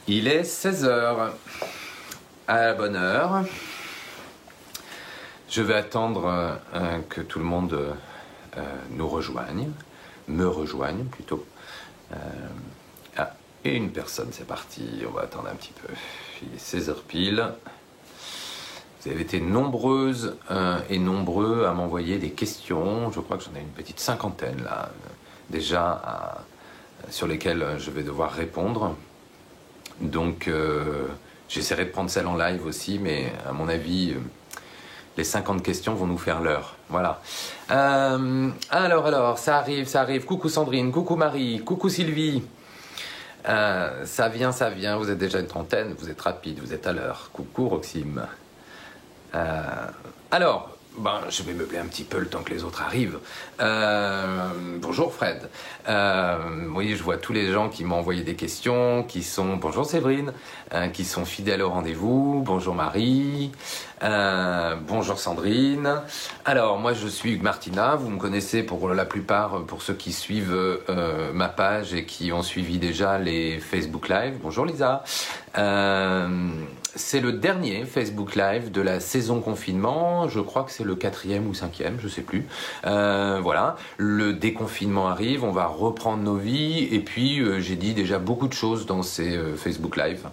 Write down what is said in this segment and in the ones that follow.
Il est 16 heures, à la bonne heure. Je vais attendre que tout le monde nous rejoigne, me rejoigne plutôt. Et une personne, c'est parti, on va attendre un petit peu. Il est 16 heures pile. Vous avez été nombreuses et nombreux à m'envoyer des questions. Je crois que j'en ai une petite cinquantaine là, déjà, sur lesquelles je vais devoir répondre. Donc j'essaierai de prendre celle en live aussi, mais à mon avis, les 50 questions vont nous faire l'heure. Voilà. Alors, ça arrive. Coucou Sandrine, coucou Marie, coucou Sylvie. Ça vient, vous êtes déjà une trentaine, vous êtes rapide, vous êtes à l'heure. Coucou Roxime. Alors, je vais meubler un petit peu le temps que les autres arrivent. Bonjour Fred. Oui, je vois tous les gens qui m'ont envoyé des questions, qui sont... Bonjour Séverine, qui sont fidèles au rendez-vous. Bonjour Marie. Bonjour Sandrine. Alors, moi je suis Hugues Martina. Vous me connaissez pour la plupart, pour ceux qui suivent ma page et qui ont suivi déjà les Facebook Live. Bonjour Lisa. C'est le dernier Facebook Live de la saison confinement. Je crois que c'est le 4e ou 5e, je sais plus. Voilà, le déconfinement arrive, on va reprendre nos vies. Et puis, j'ai dit déjà beaucoup de choses dans ces Facebook Live.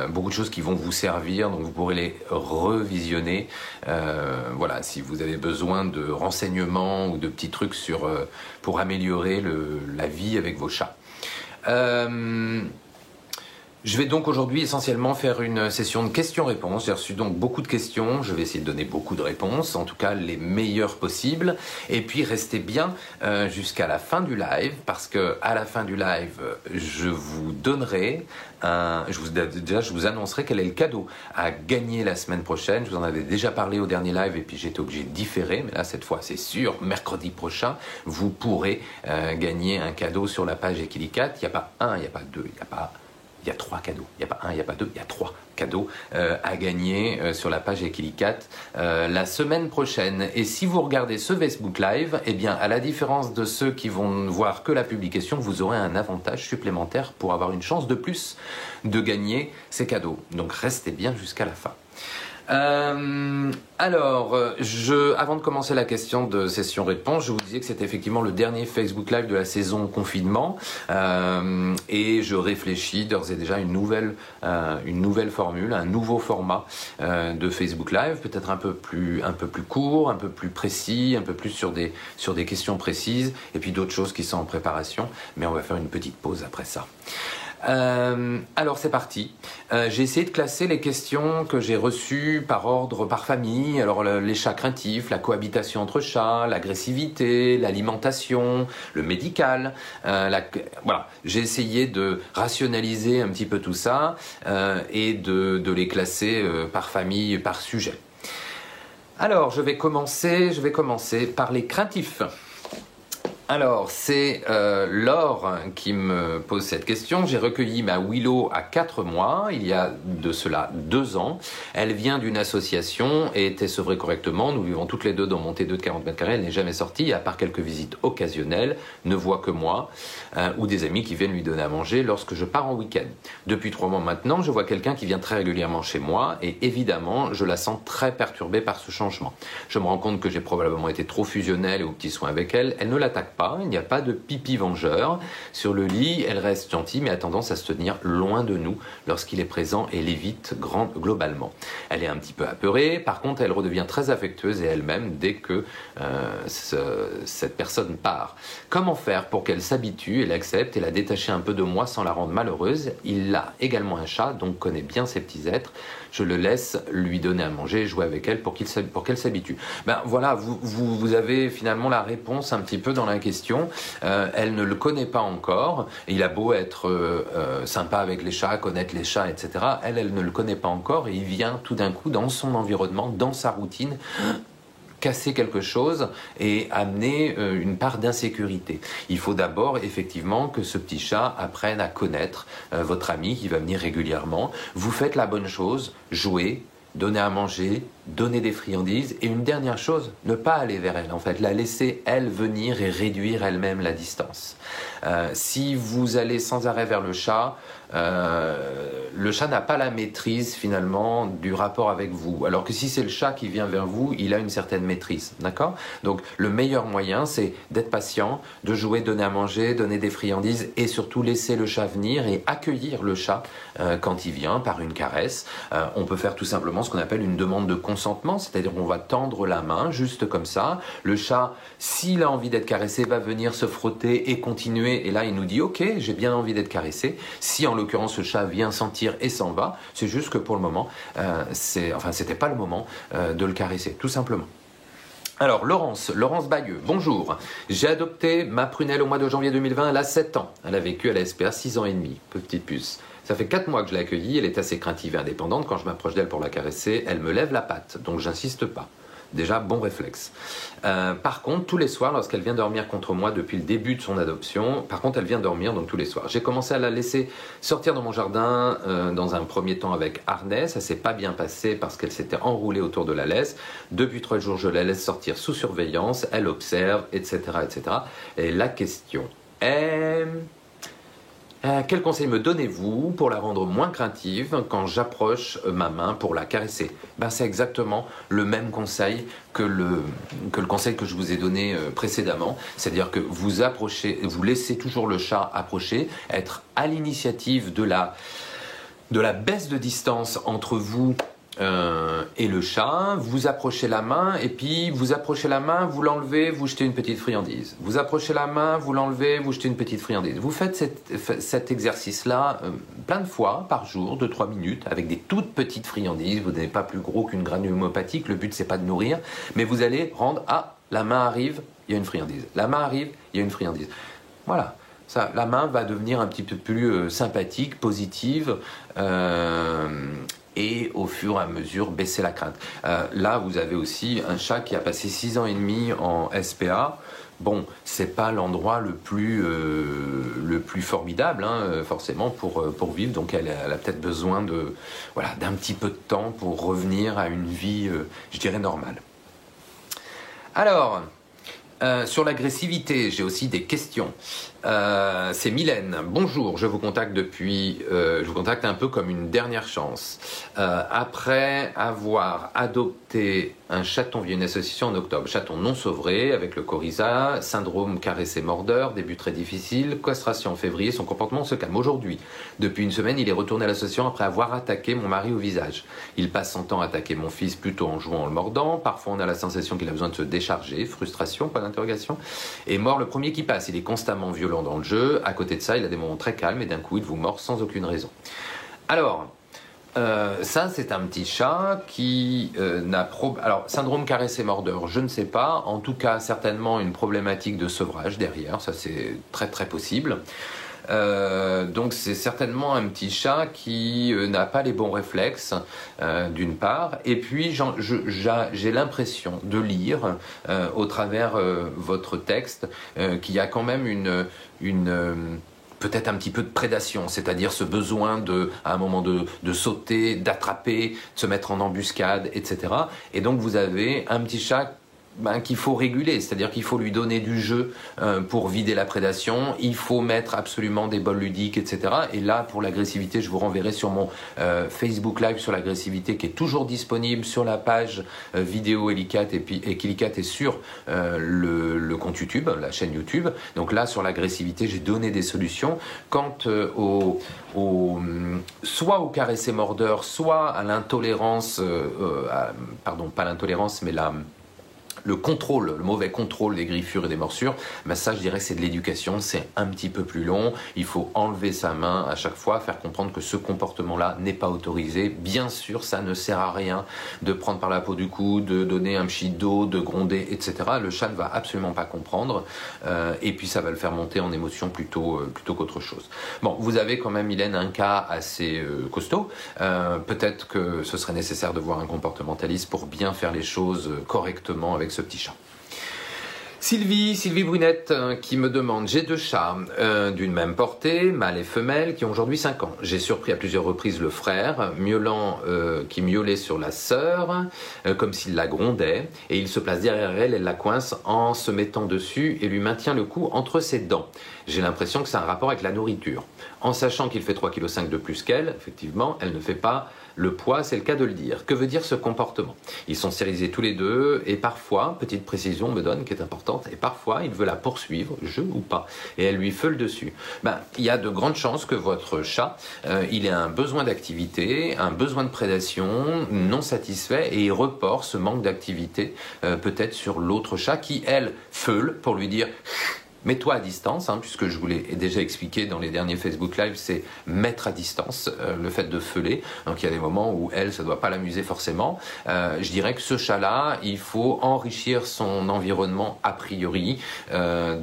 Beaucoup de choses qui vont vous servir, donc vous pourrez les revisionner. Voilà, si vous avez besoin de renseignements ou de petits trucs pour améliorer la vie avec vos chats. Je vais donc aujourd'hui essentiellement faire une session de questions-réponses. J'ai reçu donc beaucoup de questions. Je vais essayer de donner beaucoup de réponses, en tout cas les meilleures possibles. Et puis restez bien jusqu'à la fin du live, parce que à la fin du live, je vous donnerai je vous annoncerai quel est le cadeau à gagner la semaine prochaine. Je vous en avais déjà parlé au dernier live et puis j'étais obligé de différer. Mais là, cette fois, c'est sûr, mercredi prochain, vous pourrez gagner un cadeau sur la page Equilicat. Il n'y a pas un, il n'y a pas deux, il y a 3 cadeaux. Il n'y a pas un, il n'y a pas deux, il y a 3 cadeaux à gagner sur la page Equilicat la semaine prochaine. Et si vous regardez ce Facebook Live, eh bien, à la différence de ceux qui vont voir que la publication, vous aurez un avantage supplémentaire pour avoir une chance de plus de gagner ces cadeaux. Donc, restez bien jusqu'à la fin. Avant de commencer la question de session-réponse, je vous disais que c'était effectivement le dernier Facebook Live de la saison confinement et je réfléchis d'ores et déjà à une nouvelle formule, un nouveau format de Facebook Live, peut-être un peu plus court, un peu plus précis, un peu plus sur des questions précises et puis d'autres choses qui sont en préparation, mais on va faire une petite pause après ça. Alors c'est parti. J'ai essayé de classer les questions que j'ai reçues par ordre, par famille. Alors les chats craintifs, la cohabitation entre chats, l'agressivité, l'alimentation, le médical. Voilà, j'ai essayé de rationaliser un petit peu tout ça et de les classer par famille, par sujet. Alors je vais commencer par les craintifs. Alors, c'est Laure qui me pose cette question. J'ai recueilli ma Willow à 4 mois, il y a de cela 2 ans. Elle vient d'une association et était sevrée correctement. Nous vivons toutes les deux dans mon T2 de 40 mètres carrés. Elle n'est jamais sortie, à part quelques visites occasionnelles, ne voit que moi, ou des amis qui viennent lui donner à manger lorsque je pars en week-end. Depuis 3 mois maintenant, je vois quelqu'un qui vient très régulièrement chez moi et évidemment, je la sens très perturbée par ce changement. Je me rends compte que j'ai probablement été trop fusionnel et aux petits soins avec elle. Elle ne l'attaque pas, il n'y a pas de pipi vengeur. Sur le lit, elle reste gentille mais a tendance à se tenir loin de nous lorsqu'il est présent et l'évite globalement. Elle est un petit peu apeurée, par contre elle redevient très affectueuse et elle-même dès que cette personne part. Comment faire pour qu'elle s'habitue et l'accepte et la détacher un peu de moi sans la rendre malheureuse? Il a également un chat, donc connaît bien ces petits êtres. Je le laisse lui donner à manger et jouer avec elle pour qu'elle s'habitue. Ben voilà, vous avez finalement la réponse un petit peu dans la question. Elle ne le connaît pas encore. Il a beau être sympa avec les chats, connaître les chats, etc. Elle ne le connaît pas encore et il vient tout d'un coup dans son environnement, dans sa routine, casser quelque chose et amener une part d'insécurité. Il faut d'abord effectivement que ce petit chat apprenne à connaître votre ami qui va venir régulièrement. Vous faites la bonne chose, jouez, donner à manger, donner des friandises. Et une dernière chose, ne pas aller vers elle, en fait, la laisser, elle, venir et réduire elle-même la distance. Si vous allez sans arrêt vers le chat n'a pas la maîtrise finalement du rapport avec vous. Alors que si c'est le chat qui vient vers vous, il a une certaine maîtrise, d'accord? Donc le meilleur moyen, c'est d'être patient, de jouer, donner à manger, donner des friandises et surtout laisser le chat venir et accueillir le chat quand il vient par une caresse. On peut faire tout simplement ce qu'on appelle une demande de consentement, c'est-à-dire qu'on va tendre la main juste comme ça. Le chat, s'il a envie d'être caressé, va venir se frotter et continuer. Et là, il nous dit « Ok, j'ai bien envie d'être caressé ». Si en l'occurrence le chat vient sentir et s'en va, c'est juste que pour le moment, c'était pas le moment de le caresser, tout simplement. Alors, Laurence Bayeux, bonjour. J'ai adopté ma prunelle au mois de janvier 2020, elle a 7 ans. Elle a vécu à la SPA 6 ans et demi, petite puce. Ça fait 4 mois que je l'ai accueillie, elle est assez craintive et indépendante. Quand je m'approche d'elle pour la caresser, elle me lève la patte, donc j'insiste pas. Déjà, bon réflexe. Par contre, tous les soirs, lorsqu'elle vient dormir contre moi depuis le début de son adoption, par contre, elle vient dormir donc tous les soirs. J'ai commencé à la laisser sortir dans mon jardin dans un premier temps avec harnais. Ça s'est pas bien passé parce qu'elle s'était enroulée autour de la laisse. Depuis 3 jours, je la laisse sortir sous surveillance. Elle observe, etc., etc. Et la question est... quel conseil me donnez-vous pour la rendre moins craintive quand j'approche ma main pour la caresser? C'est exactement le même conseil que le conseil que je vous ai donné précédemment. C'est-à-dire que vous approchez, vous laissez toujours le chat approcher, être à l'initiative de la baisse de distance entre vous et le chat, vous approchez la main et puis vous approchez la main, vous l'enlevez, vous jetez une petite friandise. Vous approchez la main, vous l'enlevez, vous jetez une petite friandise. Vous faites cet exercice-là plein de fois par jour, 2-3 minutes, avec des toutes petites friandises. Vous n'êtes pas plus gros qu'une granule homopathique, le but c'est pas de nourrir, mais vous allez rendre, la main arrive, il y a une friandise. La main arrive, il y a une friandise. Voilà. Ça, la main va devenir un petit peu plus sympathique, positive, et au fur et à mesure baisser la crainte. Là, vous avez aussi un chat qui a passé 6 ans et demi en SPA. Bon, c'est pas l'endroit le plus formidable, forcément, pour vivre. Donc, elle a peut-être besoin d'un petit peu de temps pour revenir à une vie, je dirais, normale. Alors... sur l'agressivité, j'ai aussi des questions. C'est Mylène. Bonjour, je vous contacte je vous contacte un peu comme une dernière chance. Après avoir adopté un chaton via une association en octobre, chaton non sevré avec le coryza, syndrome caressé-mordeur, début très difficile, castration en février, son comportement se calme. Aujourd'hui, depuis une semaine, il est retourné à l'association après avoir attaqué mon mari au visage. Il passe son temps à attaquer mon fils plutôt en jouant, en le mordant. Parfois, on a la sensation qu'il a besoin de se décharger, frustration, point d'interrogation. Et mord le premier qui passe. Il est constamment violent dans le jeu. À côté de ça, il a des moments très calmes et d'un coup, il vous mord sans aucune raison. Alors... ça, c'est un petit chat qui Alors, syndrome caressé-mordeur, je ne sais pas. En tout cas, certainement une problématique de sevrage derrière. Ça, c'est très, très possible. Donc, c'est certainement un petit chat qui n'a pas les bons réflexes, d'une part. Et puis, j'ai l'impression de lire, au travers votre texte, qu'il y a quand même peut-être un petit peu de prédation, c'est-à-dire ce besoin à un moment de sauter, d'attraper, de se mettre en embuscade, etc. Et donc vous avez un petit chat qu'il faut réguler, c'est-à-dire qu'il faut lui donner du jeu pour vider la prédation, il faut mettre absolument des bols ludiques, etc. Et là, pour l'agressivité, je vous renverrai sur mon Facebook Live sur l'agressivité qui est toujours disponible sur la page vidéo Elicat et Kilicat et sur le compte YouTube, la chaîne YouTube. Donc là, sur l'agressivité, j'ai donné des solutions. Quant soit au caressé-mordeur, soit à l'intolérance, pas l'intolérance, mais le mauvais contrôle des griffures et des morsures, ça je dirais que c'est de l'éducation, c'est un petit peu plus long, il faut enlever sa main à chaque fois, faire comprendre que ce comportement-là n'est pas autorisé. Bien sûr, ça ne sert à rien de prendre par la peau du cou, de donner un pchit d'eau, de gronder, etc. Le chat ne va absolument pas comprendre, et puis ça va le faire monter en émotion plutôt qu'autre chose. Bon, vous avez quand même, Mylène, un cas assez costaud, peut-être que ce serait nécessaire de voir un comportementaliste pour bien faire les choses correctement avec ce petit chat. Sylvie Brunette qui me demande, j'ai 2 chats d'une même portée, mâle et femelle, qui ont aujourd'hui 5 ans. J'ai surpris à plusieurs reprises le frère, miaulant, qui miaulait sur la sœur, comme s'il la grondait, et il se place derrière elle, elle la coince en se mettant dessus et lui maintient le cou entre ses dents. J'ai l'impression que c'est un rapport avec la nourriture. En sachant qu'il fait 3,5 kg de plus qu'elle, effectivement, elle ne fait pas le poids, c'est le cas de le dire. Que veut dire ce comportement? Ils sont stérilisés tous les deux et parfois, petite précision me donne qui est importante, et parfois il veut la poursuivre, je ou pas, et elle lui feule dessus. Il y a de grandes chances que votre chat, il ait un besoin d'activité, un besoin de prédation non satisfait et il reporte ce manque d'activité peut-être sur l'autre chat qui, elle, feule pour lui dire... Mets-toi à distance, puisque je vous l'ai déjà expliqué dans les derniers Facebook Live, c'est mettre à distance le fait de feuler. Donc il y a des moments où elle, ça ne doit pas l'amuser forcément. Je dirais que ce chat-là, il faut enrichir son environnement a priori,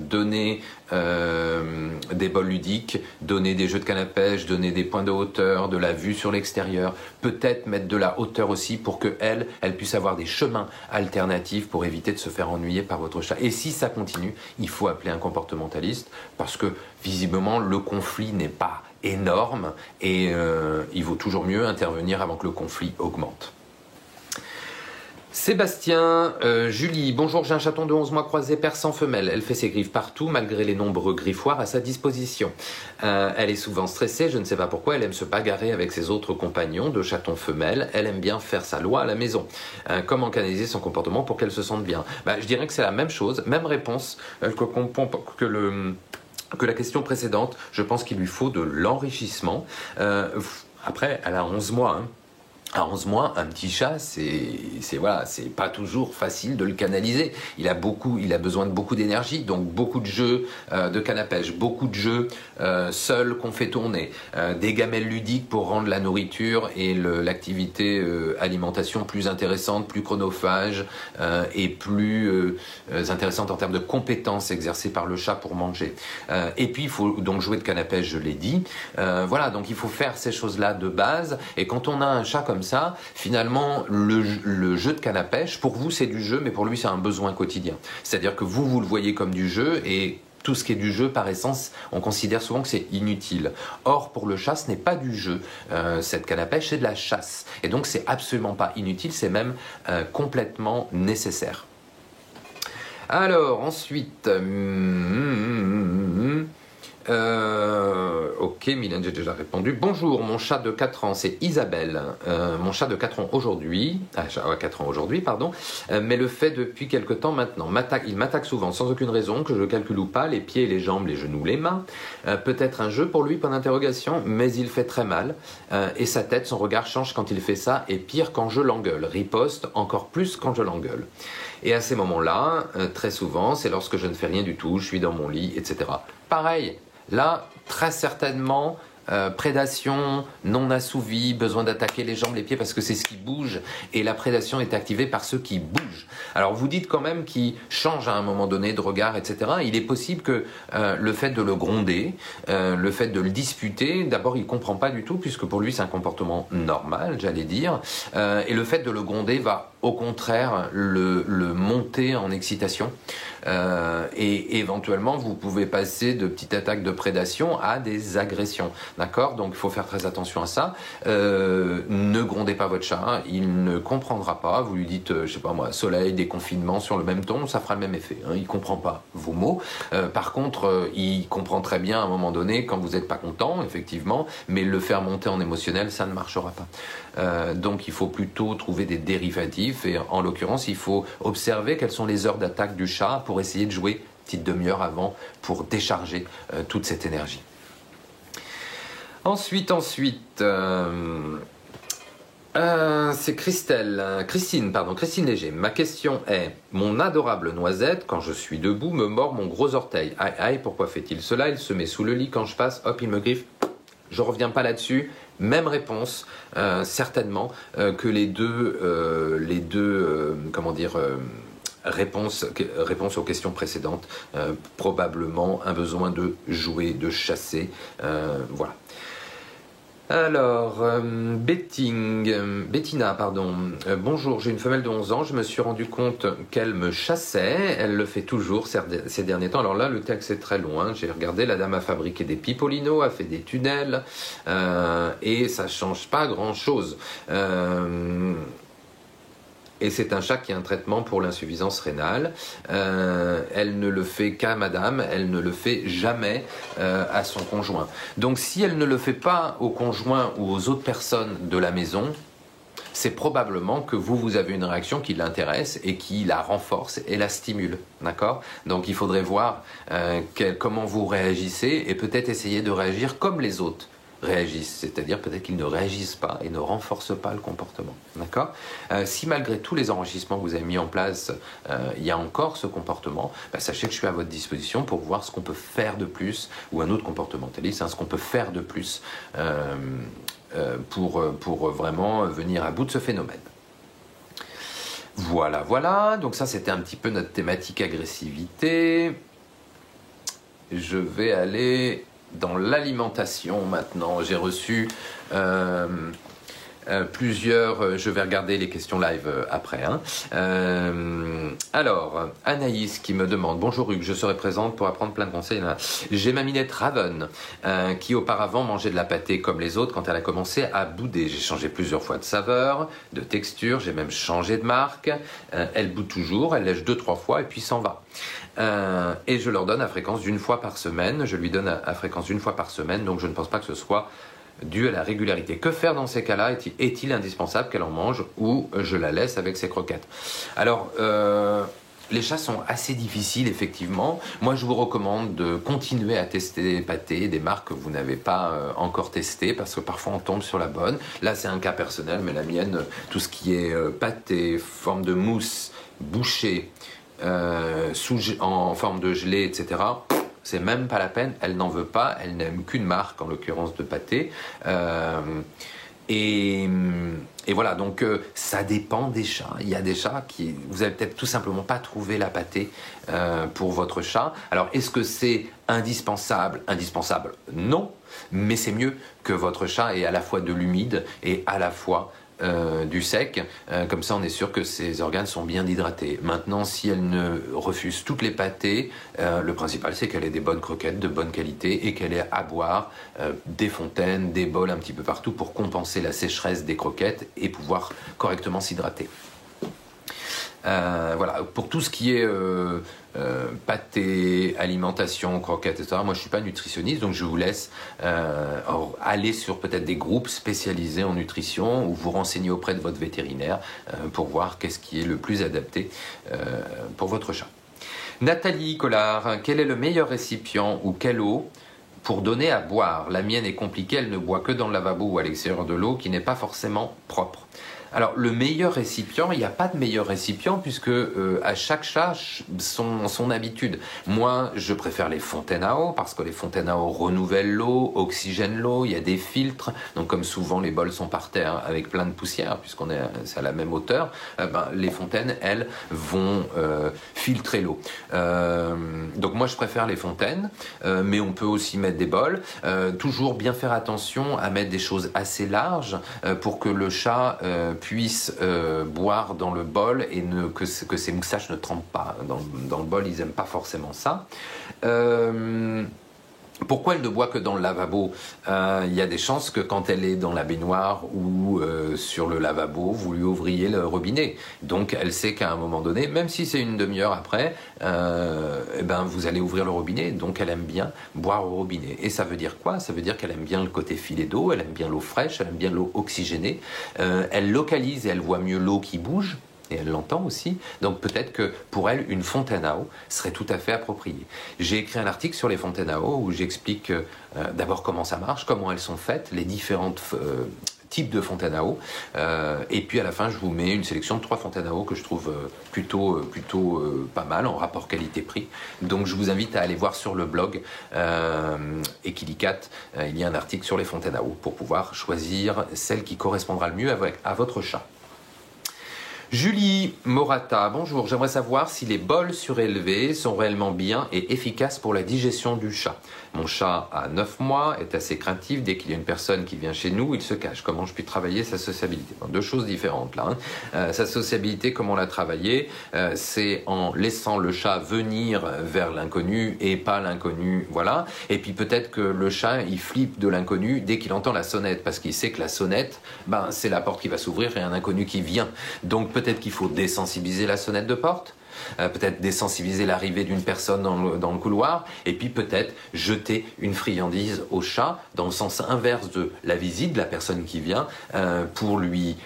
donner des bols ludiques, donner des jeux de canne à pêche, donner des points de hauteur, de la vue sur l'extérieur, peut-être mettre de la hauteur aussi pour que elle puisse avoir des chemins alternatifs pour éviter de se faire ennuyer par votre chat. Et si ça continue, il faut appeler un comportementaliste parce que visiblement le conflit n'est pas énorme et il vaut toujours mieux intervenir avant que le conflit augmente. Sébastien, Julie, bonjour, j'ai un chaton de 11 mois croisé persan femelle. Elle fait ses griffes partout malgré les nombreux griffoirs à sa disposition. Elle est souvent stressée, je ne sais pas pourquoi, elle aime se bagarrer avec ses autres compagnons de chatons femelles. Elle aime bien faire sa loi à la maison. Comment canaliser son comportement pour qu'elle se sente bien? Je dirais que c'est la même chose, même réponse que la question précédente. Je pense qu'il lui faut de l'enrichissement. Après, elle a 11 mois, À 11 mois, un petit chat, c'est pas toujours facile de le canaliser. Il a besoin de beaucoup d'énergie, donc beaucoup de jeux de canne à pêche, beaucoup de jeux seuls qu'on fait tourner, des gamelles ludiques pour rendre la nourriture et l'activité alimentation plus intéressante, plus chronophage et plus intéressante en termes de compétences exercées par le chat pour manger. Et puis il faut donc jouer de canne à pêche, je l'ai dit. Donc il faut faire ces choses-là de base. Et quand on a un chat comme ça, finalement, le jeu de canne à pêche, pour vous, c'est du jeu, mais pour lui, c'est un besoin quotidien. C'est-à-dire que vous le voyez comme du jeu et tout ce qui est du jeu, par essence, on considère souvent que c'est inutile. Or, pour le chat, ce n'est pas du jeu. Cette canne à pêche, c'est de la chasse. Et donc, c'est absolument pas inutile, c'est même complètement nécessaire. Alors, ensuite... ok, Mylène, j'ai déjà répondu. Bonjour, mon chat de 4 ans, c'est Isabelle. Mon chat de 4 ans aujourd'hui, 4 ans aujourd'hui, pardon, mais le fait depuis quelque temps maintenant. Il m'attaque souvent sans aucune raison, que je calcule ou pas, les pieds, les jambes, les genoux, les mains. Peut-être un jeu pour lui, point d'interrogation, mais il fait très mal. Et sa tête, son regard change quand il fait ça, et pire quand je l'engueule. Riposte encore plus quand je l'engueule. Et à ces moments-là, très souvent, c'est lorsque je ne fais rien du tout, je suis dans mon lit, etc. Pareil. Là, très certainement, prédation non assouvie, besoin d'attaquer les jambes, les pieds parce que c'est ce qui bouge et la prédation est activée par ceux qui bougent. Alors vous dites quand même qu'il change à un moment donné de regard, etc. Il est possible que le fait de le gronder, le fait de le disputer, d'abord il ne comprend pas du tout puisque pour lui c'est un comportement normal, j'allais dire, et le fait de le gronder va au contraire le monter en excitation. Et éventuellement vous pouvez passer de petites attaques de prédation à des agressions, d'accord? Donc il faut faire très attention à ça. Ne grondez pas votre chat, il ne comprendra pas. Vous lui dites, je sais pas moi, soleil, déconfinement sur le même ton, ça fera le même effet, il comprend pas vos mots. Par contre, il comprend très bien à un moment donné quand vous n'êtes pas content, effectivement, mais le faire monter en émotionnel, ça ne marchera pas. Donc il faut plutôt trouver des dérivatifs et en l'occurrence, il faut observer quelles sont les heures d'attaque du chat pour essayer de jouer une petite demi-heure avant pour décharger toute cette énergie. Ensuite, c'est Christine Léger. Ma question est, mon adorable Noisette, quand je suis debout, me mord mon gros orteil. Aïe, aïe, pourquoi fait-il cela? Il se met sous le lit quand je passe, hop, il me griffe. Je ne reviens pas là-dessus. Même réponse, certainement, que les deux réponse aux questions précédentes, probablement un besoin de jouer, de chasser, voilà. Alors, Bettina, pardon. Bonjour, j'ai une femelle de 11 ans. Je me suis rendu compte qu'elle me chassait. Elle le fait toujours ces derniers temps. Alors là, le texte est très long. J'ai regardé, la dame a fabriqué des pipolinos, a fait des tunnels, et ça change pas grand-chose. Et c'est un chat qui a un traitement pour l'insuffisance rénale. Elle ne le fait qu'à madame, elle ne le fait jamais à son conjoint. Donc si elle ne le fait pas au conjoint ou aux autres personnes de la maison, c'est probablement que vous avez une réaction qui l'intéresse et qui la renforce et la stimule. D'accord ? Donc il faudrait voir comment vous réagissez et peut-être essayer de réagir comme les autres réagissent, c'est-à-dire peut-être qu'ils ne réagissent pas et ne renforcent pas le comportement. D'accord ? Si malgré tous les enrichissements que vous avez mis en place, il y a encore ce comportement, sachez que je suis à votre disposition pour voir ce qu'on peut faire de plus, ou un autre comportementaliste, ce qu'on peut faire de plus pour vraiment venir à bout de ce phénomène. Voilà. Donc ça, c'était un petit peu notre thématique agressivité. Je vais aller dans l'alimentation maintenant. J'ai reçu plusieurs... je vais regarder les questions live après. Alors, Anaïs qui me demande: bonjour Hugues, je serai présente pour apprendre plein de conseils. J'ai ma minette Raven qui auparavant mangeait de la pâtée comme les autres. Quand elle a commencé à bouder, j'ai changé plusieurs fois de saveur, de texture, j'ai même changé de marque. Elle boude toujours, elle lèche 2-3 fois et puis s'en va. Et je leur donne à fréquence d'une fois par semaine. Je lui donne à fréquence d'une fois par semaine, donc je ne pense pas que ce soit dû à la régularité. Que faire dans ces cas-là ? Est-il indispensable qu'elle en mange ou je la laisse avec ses croquettes ? Alors, les chats sont assez difficiles, effectivement. Moi, je vous recommande de continuer à tester des pâtés, des marques que vous n'avez pas encore testées, parce que parfois on tombe sur la bonne. Là, c'est un cas personnel, mais la mienne, tout ce qui est pâté, forme de mousse, bouchée, en forme de gelée, etc., c'est même pas la peine, elle n'en veut pas, elle n'aime qu'une marque, en l'occurrence de pâté. Et voilà, donc ça dépend des chats. Il y a des chats qui, vous avez peut-être tout simplement pas trouvé la pâtée pour votre chat. Alors, est-ce que c'est indispensable ? Indispensable, non. Mais c'est mieux que votre chat ait à la fois de l'humide et à la fois du sec, comme ça on est sûr que ses organes sont bien hydratés. Maintenant, si elle ne refuse toutes les pâtées, le principal c'est qu'elle ait des bonnes croquettes de bonne qualité et qu'elle ait à boire des fontaines, des bols un petit peu partout pour compenser la sécheresse des croquettes et pouvoir correctement s'hydrater. Voilà, pour tout ce qui est pâté, alimentation, croquettes, etc. Moi, je suis pas nutritionniste, donc je vous laisse aller sur peut-être des groupes spécialisés en nutrition ou vous renseigner auprès de votre vétérinaire pour voir qu'est-ce qui est le plus adapté pour votre chat. Nathalie Collard, quel est le meilleur récipient ou quelle eau pour donner à boire ? La mienne est compliquée, elle ne boit que dans le lavabo ou à l'extérieur de l'eau qui n'est pas forcément propre. Alors, le meilleur récipient, il n'y a pas de meilleur récipient puisque à chaque chat, son habitude. Moi, je préfère les fontaines à eau parce que les fontaines à eau renouvellent l'eau, oxygènent l'eau, il y a des filtres. Donc, comme souvent les bols sont par terre avec plein de poussière c'est à la même hauteur, les fontaines, elles, vont filtrer l'eau. Donc, moi, je préfère les fontaines, mais on peut aussi mettre des bols. Toujours bien faire attention à mettre des choses assez larges pour que le chat puisse boire dans le bol et que ses moustaches ne trempent pas. Dans le bol, ils n'aiment pas forcément ça. Pourquoi elle ne boit que dans le lavabo ? Il y a des chances que quand elle est dans la baignoire ou sur le lavabo, vous lui ouvriez le robinet. Donc elle sait qu'à un moment donné, même si c'est une demi-heure après, vous allez ouvrir le robinet. Donc elle aime bien boire au robinet. Et ça veut dire quoi ? Ça veut dire qu'elle aime bien le côté filet d'eau, elle aime bien l'eau fraîche, elle aime bien l'eau oxygénée. Elle localise et elle voit mieux l'eau qui bouge. Et elle l'entend aussi, donc peut-être que pour elle, une fontaine à eau serait tout à fait appropriée. J'ai écrit un article sur les fontaines à eau où j'explique d'abord comment ça marche, comment elles sont faites, les différents types de fontaines à eau, et puis à la fin, je vous mets une sélection de 3 fontaines à eau que je trouve plutôt pas mal en rapport qualité-prix. Donc je vous invite à aller voir sur le blog Equilicat, il y a un article sur les fontaines à eau pour pouvoir choisir celle qui correspondra le mieux à votre chat. Julie Morata, bonjour, j'aimerais savoir si les bols surélevés sont réellement bien et efficaces pour la digestion du chat. Mon chat a 9 mois, est assez craintif, dès qu'il y a une personne qui vient chez nous, il se cache. Comment je puis travailler sa sociabilité? Deux choses différentes là. Sa sociabilité, comment la travailler? C'est en laissant le chat venir vers l'inconnu et pas l'inconnu, voilà. Et puis peut-être que le chat, il flippe de l'inconnu dès qu'il entend la sonnette, parce qu'il sait que la sonnette, c'est la porte qui va s'ouvrir et un inconnu qui vient. Donc peut-être qu'il faut désensibiliser la sonnette de porte, peut-être désensibiliser l'arrivée d'une personne dans le couloir, et puis peut-être jeter une friandise au chat dans le sens inverse de la visite de la personne qui vient, pour lui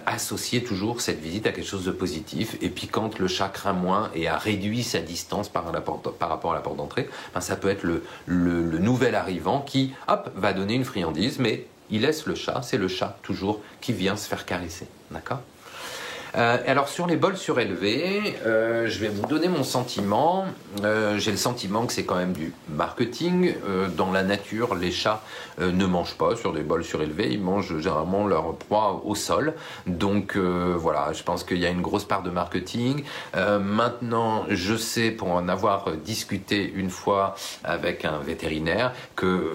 associer toujours cette visite à quelque chose de positif. Et puis quand le chat craint moins et a réduit sa distance par rapport à la porte d'entrée, ça peut être le nouvel arrivant qui, va donner une friandise, mais il laisse le chat, c'est le chat toujours qui vient se faire caresser, d'accord? Alors sur les bols surélevés, je vais vous donner mon sentiment. J'ai le sentiment que c'est quand même du marketing. Dans la nature, les chats ne mangent pas sur des bols surélevés, ils mangent généralement leur proie au sol. Donc voilà, je pense qu'il y a une grosse part de marketing. Maintenant, je sais, pour en avoir discuté une fois avec un vétérinaire, que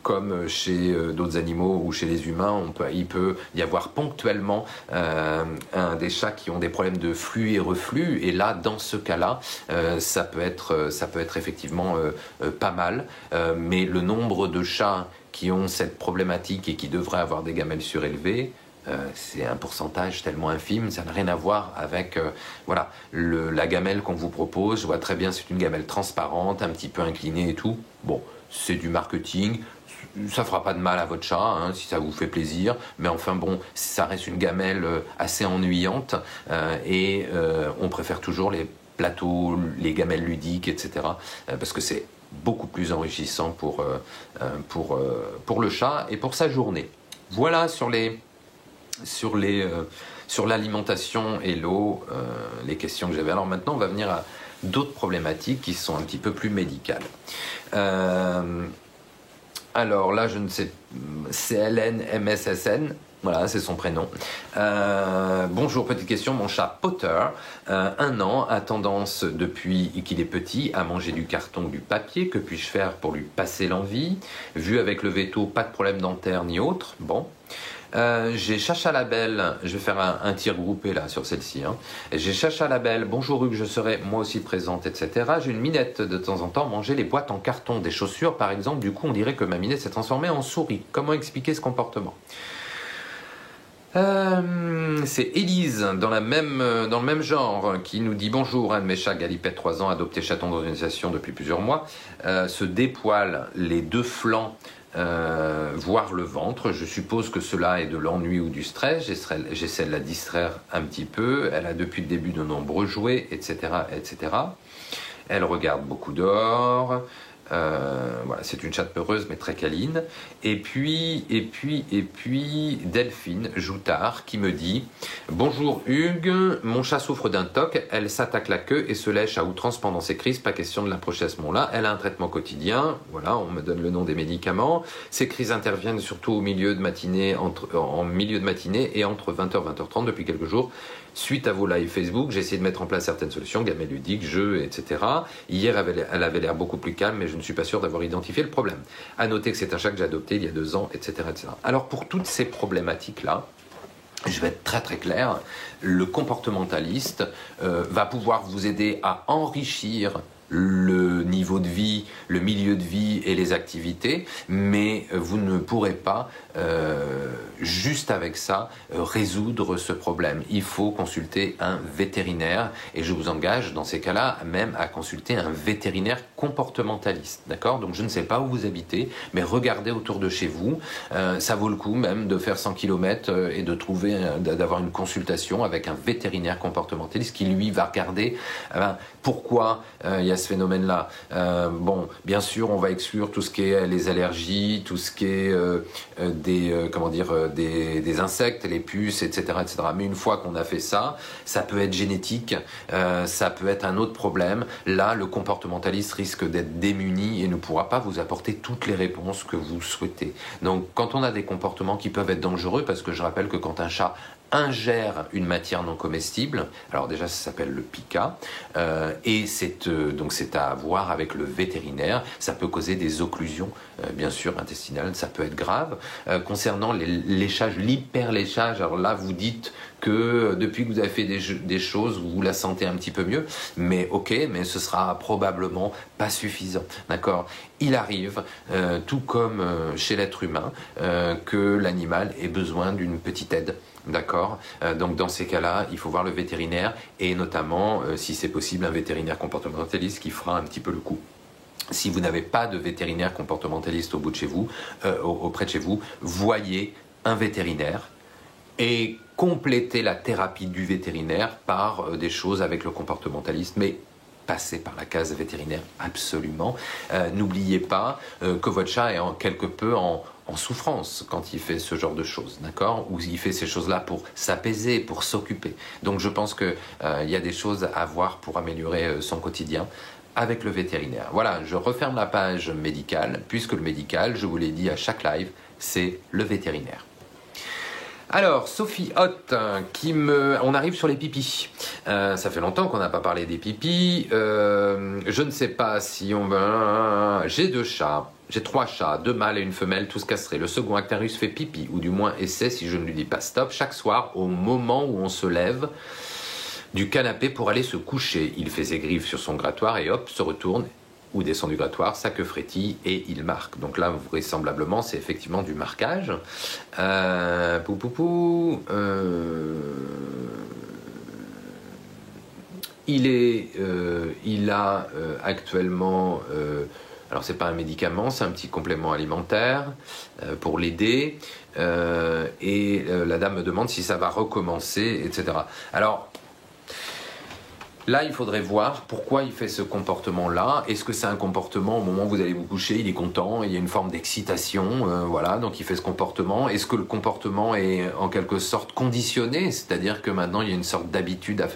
comme chez d'autres animaux ou chez les humains, il peut y avoir ponctuellement des chats qui ont des problèmes de flux et reflux, et là, dans ce cas-là, ça peut être effectivement pas mal, mais le nombre de chats qui ont cette problématique et qui devraient avoir des gamelles surélevées, c'est un pourcentage tellement infime, ça n'a rien à voir avec la gamelle qu'on vous propose. Je vois très bien, c'est une gamelle transparente, un petit peu inclinée et tout. Bon, c'est du marketing. Ça fera pas de mal à votre chat, si ça vous fait plaisir, mais enfin bon, ça reste une gamelle assez ennuyante, et on préfère toujours les plateaux, les gamelles ludiques, etc., parce que c'est beaucoup plus enrichissant pour le chat et pour sa journée. Voilà sur l'alimentation et l'eau, les questions que j'avais. Alors maintenant, on va venir à d'autres problématiques qui sont un petit peu plus médicales. Alors là, je ne sais, CLN MSSN, voilà, c'est son prénom. Bonjour, petite question, mon chat Potter, 1 an, a tendance depuis qu'il est petit à manger du carton ou du papier. Que puis-je faire pour lui passer l'envie? Vu avec le veto, pas de problème dentaire ni autre. Bon. J'ai Chacha Label, je vais faire un tir groupé là sur celle-ci. J'ai Chacha Label, bonjour Hugues, je serai moi aussi présente, etc. J'ai une minette de temps en temps manger les boîtes en carton, des chaussures par exemple, du coup on dirait que ma minette s'est transformée en souris. Comment expliquer ce comportement? C'est Élise, dans le même genre, qui nous dit bonjour, un de mes chats, Galipette, 3 ans, adopté chaton dans une association depuis plusieurs mois, se dépoile les 2 flancs, voire le ventre. Je suppose que cela est de l'ennui ou du stress. J'essaie de la distraire un petit peu. Elle a depuis le début de nombreux jouets, etc., etc. Elle regarde beaucoup dehors. Voilà, c'est une chatte peureuse mais très câline. Et puis Delphine Joutard qui me dit bonjour Hugues, mon chat souffre d'un TOC, elle s'attaque la queue et se lèche à outrance pendant ses crises, pas question de l'approcher à ce moment-là. Elle a un traitement quotidien, voilà, on me donne le nom des médicaments. Ces crises interviennent surtout au milieu de matinée, en milieu de matinée et entre 20h et 20h30 depuis quelques jours. Suite à vos lives Facebook, j'ai essayé de mettre en place certaines solutions, gamelles ludiques, jeux, etc. Hier, elle avait l'air beaucoup plus calme, mais je ne suis pas sûr d'avoir identifié le problème. À noter que c'est un chat que j'ai adopté il y a 2 ans, etc., etc. Alors pour toutes ces problématiques-là, je vais être très très clair, le comportementaliste va pouvoir vous aider à enrichir le niveau de vie, le milieu de vie et les activités, mais vous ne pourrez pas juste avec ça résoudre ce problème. Il faut consulter un vétérinaire et je vous engage dans ces cas-là même à consulter un vétérinaire comportementaliste, d'accord? Donc je ne sais pas où vous habitez, mais regardez autour de chez vous, ça vaut le coup même de faire 100 km et de trouver, d'avoir une consultation avec un vétérinaire comportementaliste qui lui va regarder pourquoi il y a ce phénomène-là. Bon, bien sûr, on va exclure tout ce qui est les allergies, tout ce qui est des insectes, les puces, etc., etc. Mais une fois qu'on a fait ça, ça peut être génétique, ça peut être un autre problème. Là, le comportementaliste risque d'être démuni et ne pourra pas vous apporter toutes les réponses que vous souhaitez. Donc, quand on a des comportements qui peuvent être dangereux, parce que je rappelle que quand un chat ingère une matière non comestible. Alors déjà, ça s'appelle le pica, et donc c'est à voir avec le vétérinaire. Ça peut causer des occlusions, bien sûr, intestinales. Ça peut être grave. Concernant les léchages, l'hyperléchage, alors là, vous dites que depuis que vous avez fait des choses, vous la sentez un petit peu mieux, mais ok, mais ce sera probablement pas suffisant, d'accord? Il arrive, tout comme chez l'être humain, que l'animal ait besoin d'une petite aide. D'accord. Donc dans ces cas-là, il faut voir le vétérinaire et notamment, si c'est possible, un vétérinaire comportementaliste qui fera un petit peu le coup. Si vous n'avez pas de vétérinaire comportementaliste au bout de chez vous, auprès de chez vous, voyez un vétérinaire et complétez la thérapie du vétérinaire par des choses avec le comportementaliste, mais passez par la case vétérinaire absolument. N'oubliez pas que votre chat est quelque peu en souffrance quand il fait ce genre de choses, d'accord? Ou il fait ces choses-là pour s'apaiser, pour s'occuper. Donc je pense qu'il y a des choses à voir pour améliorer son quotidien avec le vétérinaire. Voilà, je referme la page médicale, puisque le médical, je vous l'ai dit à chaque live, c'est le vétérinaire. Alors, Sophie Hott, on arrive sur les pipis. Ça fait longtemps qu'on n'a pas parlé des pipis. Je ne sais pas si on va... J'ai 2 chats. J'ai 3 chats, 2 mâles et une femelle, tous castrés. Le second Actarus fait pipi, ou du moins essaie si je ne lui dis pas stop, chaque soir au moment où on se lève du canapé pour aller se coucher. Il fait ses griffes sur son grattoir et hop, se retourne ou descend du grattoir, sa queue frétille et il marque. Donc là, vraisemblablement, c'est effectivement du marquage. Il a actuellement... alors c'est pas un médicament, c'est un petit complément alimentaire pour l'aider. Et la dame me demande si ça va recommencer, etc. Alors... là, il faudrait voir pourquoi il fait ce comportement-là. Est-ce que c'est un comportement, au moment où vous allez vous coucher, il est content, il y a une forme d'excitation, voilà, donc il fait ce comportement. Est-ce que le comportement est en quelque sorte conditionné, c'est-à-dire que maintenant il y a une sorte d'habitude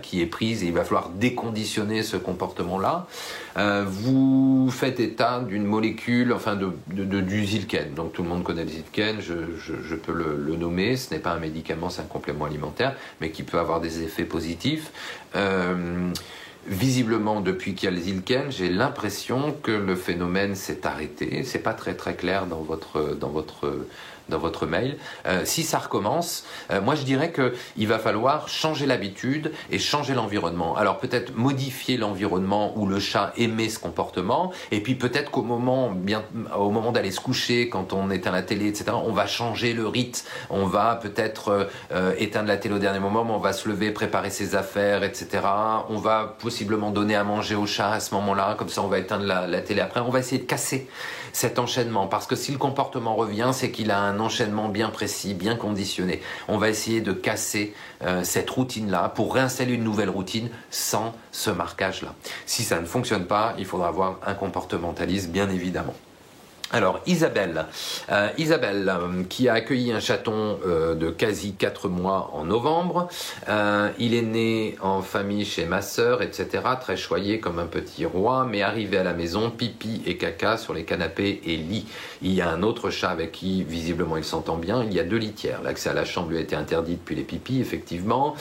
qui est prise et il va falloir déconditionner ce comportement-là. Vous faites état d'une molécule, enfin du Zilken. Donc tout le monde connaît le Zilken, je peux le nommer. Ce n'est pas un médicament, c'est un complément alimentaire, mais qui peut avoir des effets positifs. Visiblement, depuis qu'il y a le Zilken, j'ai l'impression que le phénomène s'est arrêté. C'est pas très très clair dans votre mail. Si ça recommence, moi je dirais qu'il va falloir changer l'habitude et changer l'environnement. Alors peut-être modifier l'environnement où le chat émet ce comportement, et puis peut-être qu'au moment d'aller se coucher, quand on éteint la télé, etc., on va changer le rite. On va peut-être éteindre la télé au dernier moment, mais on va se lever, préparer ses affaires, etc. On va possiblement donner à manger au chat à ce moment-là, comme ça on va éteindre la télé après. On va essayer de casser cet enchaînement, parce que si le comportement revient, c'est qu'il a un enchaînement bien précis, bien conditionné. On va essayer de casser cette routine-là pour réinstaller une nouvelle routine sans ce marquage-là. Si ça ne fonctionne pas, il faudra avoir un comportementaliste, bien évidemment. Alors Isabelle, qui a accueilli un chaton de quasi 4 mois en novembre. Il est né en famille chez ma sœur, etc. Très choyé comme un petit roi, mais arrivé à la maison, pipi et caca sur les canapés et lits. Il y a un autre chat avec qui visiblement il s'entend bien. Il y a 2 litières. L'accès à la chambre lui a été interdit depuis les pipis, effectivement.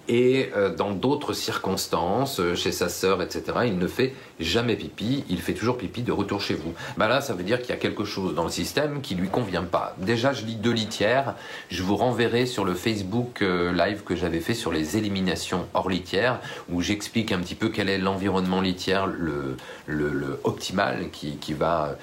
Et dans d'autres circonstances, chez sa sœur, etc., il ne fait jamais pipi. Il fait toujours pipi de retour chez vous. Là, ça veut dire qu'il y a quelque chose dans le système qui lui convient pas. Déjà, je lis 2 litières. Je vous renverrai sur le Facebook live que j'avais fait sur les éliminations hors litière, où j'explique un petit peu quel est l'environnement litière le optimal qui va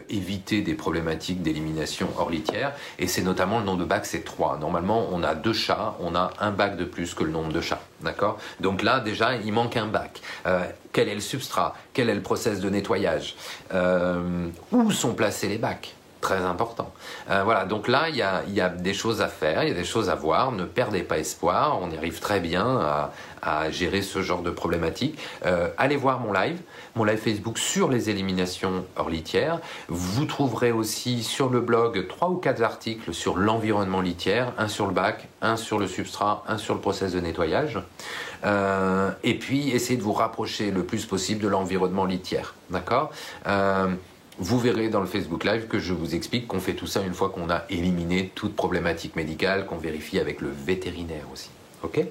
éviter des problématiques d'élimination hors litière. Et c'est notamment le nombre de bacs, c'est 3. Normalement, on a 2 chats, on a un bac de plus que le nombre de chats. D'accord ? Donc là, déjà, il manque un bac. Quel est le substrat ? Quel est le process de nettoyage ? Où sont placés les bacs ? Très important. Voilà, donc là, il y a des choses à faire, il y a des choses à voir. Ne perdez pas espoir, on y arrive très bien à gérer ce genre de problématique. Allez voir mon live Facebook sur les éliminations hors litière. Vous trouverez aussi sur le blog 3 ou 4 articles sur l'environnement litière, un sur le bac, un sur le substrat, un sur le process de nettoyage. Et puis, essayez de vous rapprocher le plus possible de l'environnement litière. D'accord ? vous verrez dans le Facebook Live que je vous explique qu'on fait tout ça une fois qu'on a éliminé toute problématique médicale, qu'on vérifie avec le vétérinaire aussi. Ok ?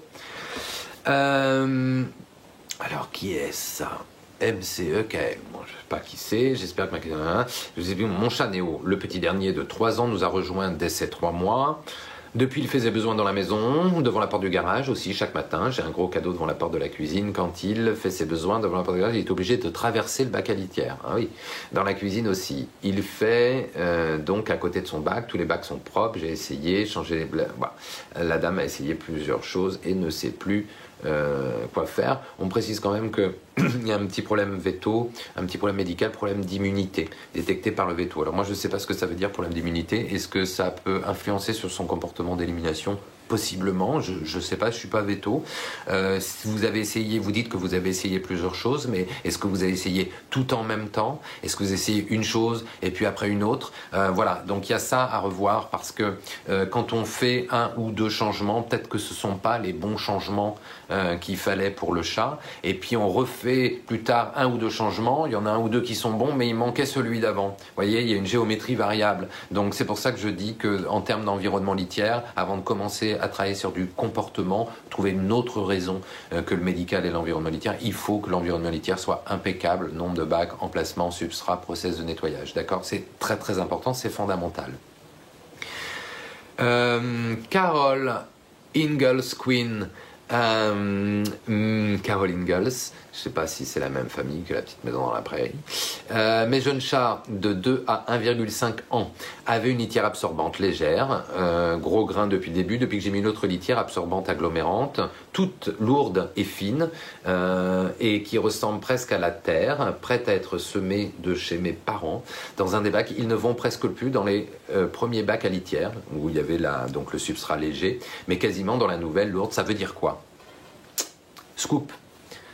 Alors, qui est ça ? MCEKM. Bon, je ne sais pas qui c'est, j'espère que ma question... Je vous ai vu, mon chat Néo, le petit dernier de 3 ans, nous a rejoint dès ses 3 mois. Depuis, il faisait besoin dans la maison, devant la porte du garage aussi, chaque matin. J'ai un gros cadeau devant la porte de la cuisine. Quand il fait ses besoins devant la porte du garage, il est obligé de traverser le bac à litière. Ah oui, dans la cuisine aussi. Il fait donc à côté de son bac, tous les bacs sont propres. J'ai essayé, changé les... Voilà. La dame a essayé plusieurs choses et ne sait plus quoi faire. On précise quand même qu'il y a un petit problème veto, un petit problème médical, problème d'immunité détecté par le veto. Alors moi je ne sais pas ce que ça veut dire problème d'immunité. Est-ce que ça peut influencer sur son comportement d'élimination ? Possiblement, je ne sais pas, je ne suis pas veto. Si vous avez essayé, vous dites que vous avez essayé plusieurs choses, mais est-ce que vous avez essayé tout en même temps ? Est-ce que vous essayez une chose et puis après une autre ? Voilà, donc il y a ça à revoir parce que quand on fait 1 ou 2 changements, peut-être que ce ne sont pas les bons changements qu'il fallait pour le chat. Et puis on refait plus tard 1 ou 2 changements, il y en a 1 ou 2 qui sont bons, mais il manquait celui d'avant. Vous voyez, il y a une géométrie variable. Donc c'est pour ça que je dis qu'en termes d'environnement litière, avant de commencer à travailler sur du comportement, trouver une autre raison que le médical et l'environnement litière, il faut que l'environnement litière soit impeccable, nombre de bacs, emplacement, substrat, process de nettoyage. D'accord ? C'est très très important, c'est fondamental. Carol Ingalls Queen. Carol Ingalls, je ne sais pas si c'est la même famille que la petite maison dans la prairie. Mes jeunes chats de 2 à 1,5 ans avaient une litière absorbante légère, gros grain depuis le début, depuis que j'ai mis une autre litière absorbante agglomérante, toute lourde et fine, et qui ressemble presque à la terre, prête à être semée de chez mes parents, dans un des bacs. Ils ne vont presque plus dans les premiers bacs à litière, où il y avait donc le substrat léger, mais quasiment dans la nouvelle lourde. Ça veut dire quoi ? Scoop,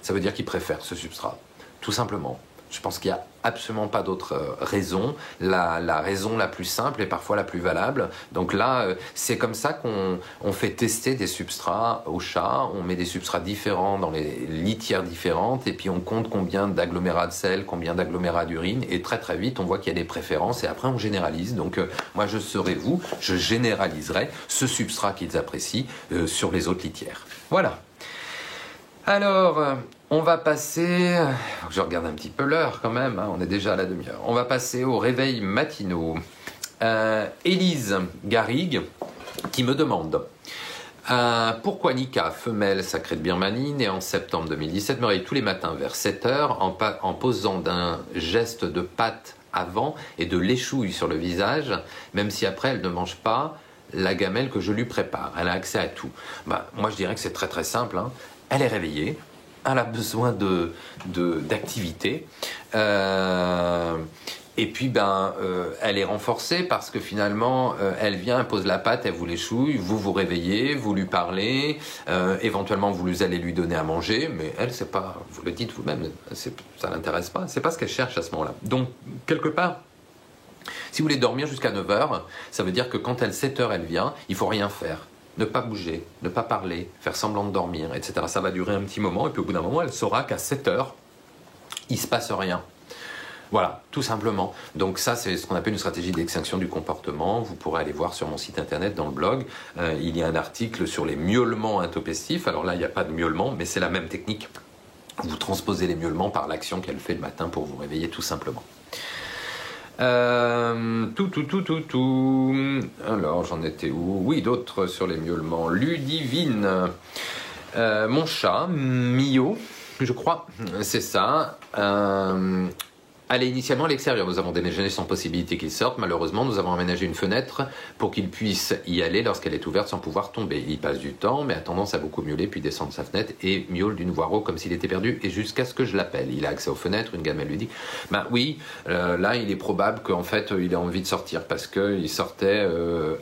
ça veut dire qu'ils préfèrent ce substrat, tout simplement. Je pense qu'il n'y a absolument pas d'autre raison. La raison la plus simple et parfois la plus valable. Donc là, c'est comme ça qu'on fait tester des substrats aux chats. On met des substrats différents dans les litières différentes et puis on compte combien d'agglomérats de sel, combien d'agglomérats d'urine et très très vite on voit qu'il y a des préférences et après on généralise. Donc moi je serai vous, je généraliserai ce substrat qu'ils apprécient sur les autres litières. Voilà. Alors, on va passer, je regarde un petit peu l'heure quand même, hein, on est déjà à la demi-heure. On va passer aux réveils matinaux. Élise Garrigue qui me demande pourquoi Nika, femelle sacrée de Birmanie, née en septembre 2017, me réveille tous les matins vers 7h en posant d'un geste de patte avant et de l'échouille sur le visage, même si après elle ne mange pas la gamelle que je lui prépare. Elle a accès à tout. Moi je dirais que c'est très très simple, hein. Elle est réveillée, elle a besoin d'activité, et puis elle est renforcée parce que finalement elle vient, elle pose la patte, elle vous l'échouille, vous vous réveillez, vous lui parlez, éventuellement vous allez lui donner à manger, mais elle c'est pas, vous le dites vous-même, ça l'intéresse pas, c'est pas ce qu'elle cherche à ce moment-là. Donc quelque part, si vous voulez dormir jusqu'à 9h, ça veut dire que quand 7h elle vient, il faut rien faire. Ne pas bouger, ne pas parler, faire semblant de dormir, etc. Ça va durer un petit moment et puis au bout d'un moment, elle saura qu'à 7h, il ne se passe rien. Voilà, tout simplement. Donc ça, c'est ce qu'on appelle une stratégie d'extinction du comportement. Vous pourrez aller voir sur mon site internet, dans le blog. Il y a un article sur les miaulements intempestifs. Alors là, il n'y a pas de miaulement, mais c'est la même technique. Vous transposez les miaulements par l'action qu'elle fait le matin pour vous réveiller, tout simplement. Alors, j'en étais où ? Oui, d'autres sur les miaulements. Ludivine. Mon chat, Mio, je crois, c'est ça. Elle est initialement à l'extérieur. Nous avons déménagé sans possibilité qu'il sorte. Malheureusement, nous avons aménagé une fenêtre pour qu'il puisse y aller lorsqu'elle est ouverte sans pouvoir tomber. Il passe du temps, mais a tendance à beaucoup miauler, puis descendre de sa fenêtre et miaule d'une voix rauque comme s'il était perdu, et jusqu'à ce que je l'appelle. Il a accès aux fenêtres, une gamelle lui dit oui, là il est probable qu'en fait il a envie de sortir parce qu'il sortait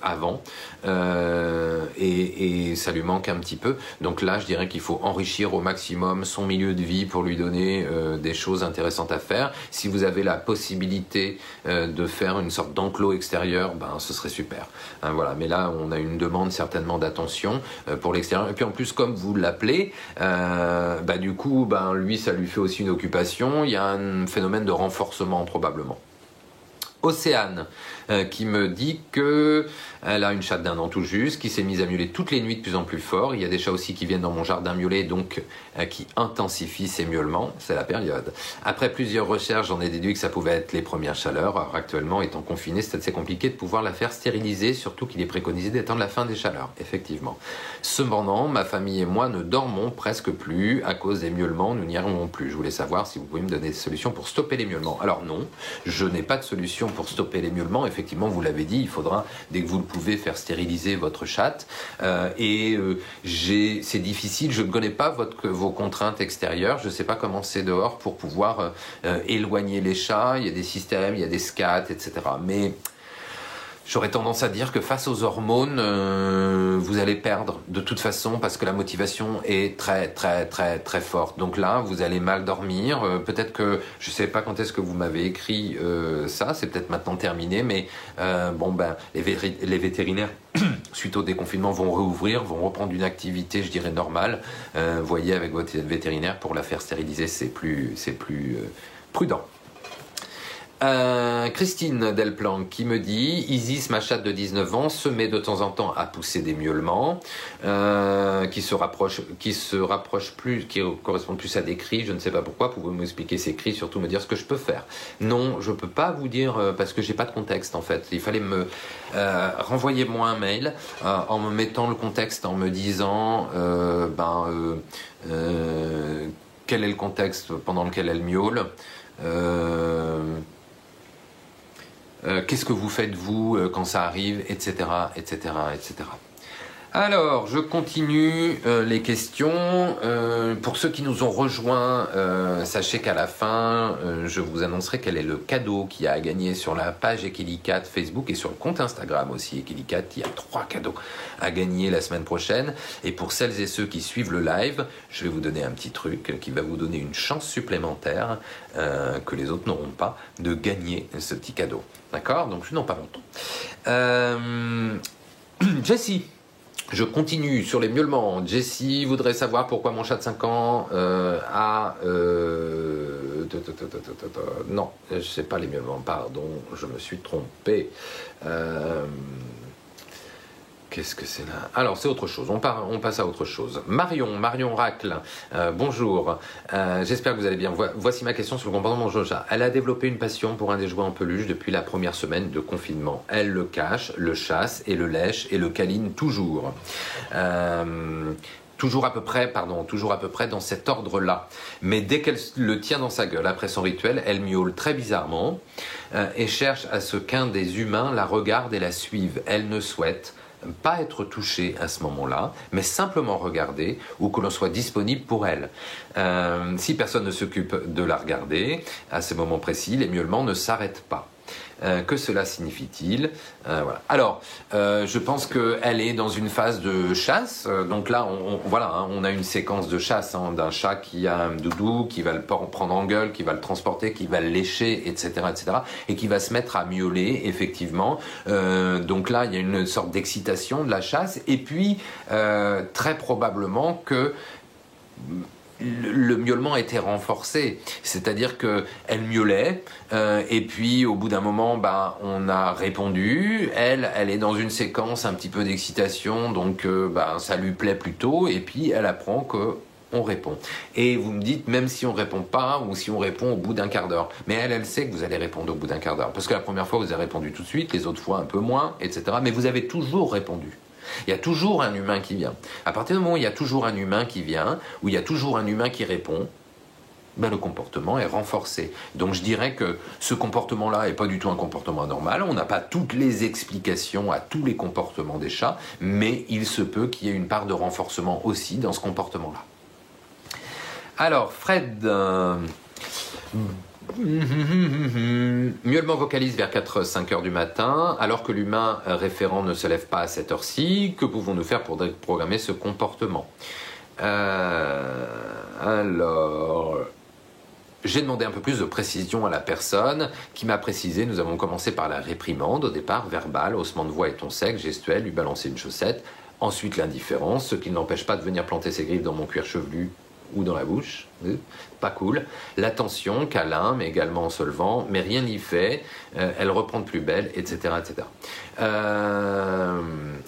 avant et ça lui manque un petit peu. Donc là, je dirais qu'il faut enrichir au maximum son milieu de vie pour lui donner des choses intéressantes à faire. Si vous avez la possibilité de faire une sorte d'enclos extérieur, ce serait super. Voilà. Mais là, on a une demande certainement d'attention pour l'extérieur. Et puis en plus, comme vous l'appelez, lui, ça lui fait aussi une occupation. Il y a un phénomène de renforcement probablement. Océane qui me dit que elle a une chatte d'1 an tout juste qui s'est mise à miauler toutes les nuits de plus en plus fort. Il y a des chats aussi qui viennent dans mon jardin miauler, donc qui intensifient ces miaulements. C'est la période. Après plusieurs recherches, j'en ai déduit que ça pouvait être les premières chaleurs. Alors, actuellement, étant confiné, c'est assez compliqué de pouvoir la faire stériliser, surtout qu'il est préconisé d'attendre la fin des chaleurs, effectivement. Cependant, ma famille et moi ne dormons presque plus à cause des miaulements. Nous n'y arrivons plus. Je voulais savoir si vous pouvez me donner des solutions pour stopper les miaulements. Alors non, je n'ai pas de solution pour stopper les miaulements. Effectivement, vous l'avez dit, il faudra, dès que vous le pouvez, faire stériliser votre chatte. C'est difficile, je ne connais pas vos contraintes extérieures, je ne sais pas comment c'est dehors pour pouvoir éloigner les chats. Il y a des systèmes, il y a des scats, etc. Mais j'aurais tendance à dire que face aux hormones, vous allez perdre de toute façon parce que la motivation est très très très très forte. Donc là, vous allez mal dormir. Peut-être que, je ne sais pas quand est-ce que vous m'avez écrit ça, c'est peut-être maintenant terminé, mais les vétérinaires, suite au déconfinement, vont rouvrir, vont reprendre une activité, je dirais, normale. Voyez avec votre vétérinaire pour la faire stériliser, c'est plus prudent. Christine Delplanque qui me dit Isis, ma chatte de 19 ans, se met de temps en temps à pousser des miaulements qui correspondent plus à des cris. Je ne sais pas pourquoi. Pouvez-vous m'expliquer ces cris, surtout me dire ce que je peux faire? Non, je peux pas vous dire parce que j'ai pas de contexte en fait. Il fallait me renvoyer-moi un mail en me mettant le contexte, en me disant quel est le contexte pendant lequel elle miaule. Qu'est-ce que vous faites vous quand ça arrive, etc., etc., etc. Alors, je continue les questions. Pour ceux qui nous ont rejoints, sachez qu'à la fin, je vous annoncerai quel est le cadeau qu'il y a à gagner sur la page Equilicat Facebook et sur le compte Instagram aussi Equilicat. Il y a 3 cadeaux à gagner la semaine prochaine. Et pour celles et ceux qui suivent le live, je vais vous donner un petit truc qui va vous donner une chance supplémentaire que les autres n'auront pas de gagner ce petit cadeau. D'accord? Donc, je n'en pas longtemps. Jessie. Je continue sur les miaulements. Jessie voudrait savoir pourquoi mon chat de 5 ans a... Non, je sais pas les miaulements, pardon, je me suis trompé. Qu'est-ce que c'est là? Alors, c'est autre chose, on passe à autre chose. Marion Racle, bonjour, j'espère que vous allez bien. Voici ma question sur le comportement de mon chat. Elle a développé une passion pour un des jouets en peluche depuis la première semaine de confinement. Elle le cache, le chasse et le lèche et le câline toujours. Toujours à peu près dans cet ordre-là. Mais dès qu'elle le tient dans sa gueule, après son rituel, elle miaule très bizarrement et cherche à ce qu'un des humains la regarde et la suive. Elle ne souhaite pas être touchée à ce moment-là, mais simplement regarder ou que l'on soit disponible pour elle. Si personne ne s'occupe de la regarder, à ces moments précis, les miaulements ne s'arrêtent pas. Que cela signifie-t-il? Voilà. Alors, je pense qu'elle est dans une phase de chasse. Donc là, on a une séquence de chasse d'un chat qui a un doudou, qui va le prendre en gueule, qui va le transporter, qui va le lécher, etc., et qui va se mettre à miauler, effectivement. Donc là, il y a une sorte d'excitation de la chasse. Et puis, très probablement que le miaulement a été renforcé, c'est-à-dire qu'elle miaulait et puis au bout d'un moment on a répondu, elle est dans une séquence un petit peu d'excitation, donc ça lui plaît plutôt et puis elle apprend qu'on répond. Et vous me dites, même si on répond pas ou si on répond au bout d'un quart d'heure, mais elle sait que vous allez répondre au bout d'un quart d'heure, parce que la première fois vous avez répondu tout de suite, les autres fois un peu moins, etc., mais vous avez toujours répondu. Il y a toujours un humain qui vient. À partir du moment où il y a toujours un humain qui vient, où il y a toujours un humain qui répond, le comportement est renforcé. Donc je dirais que ce comportement-là n'est pas du tout un comportement anormal. On n'a pas toutes les explications à tous les comportements des chats, mais il se peut qu'il y ait une part de renforcement aussi dans ce comportement-là. Alors, Fred... Miaulement vocalise vers 4-5 heures du matin, alors que l'humain référent ne se lève pas à cette heure-ci. Que pouvons-nous faire pour déprogrammer ce comportement? Alors, j'ai demandé un peu plus de précision à la personne qui m'a précisé. Nous avons commencé par la réprimande, au départ verbale, haussement de voix et ton sec, gestuel, lui balancer une chaussette. Ensuite l'indifférence, ce qui ne l'empêche pas de venir planter ses griffes dans mon cuir chevelu ou dans la bouche. Pas cool. L'attention, câlin, mais également en solvant, mais rien n'y fait. Elle reprend de plus belle, etc. etc.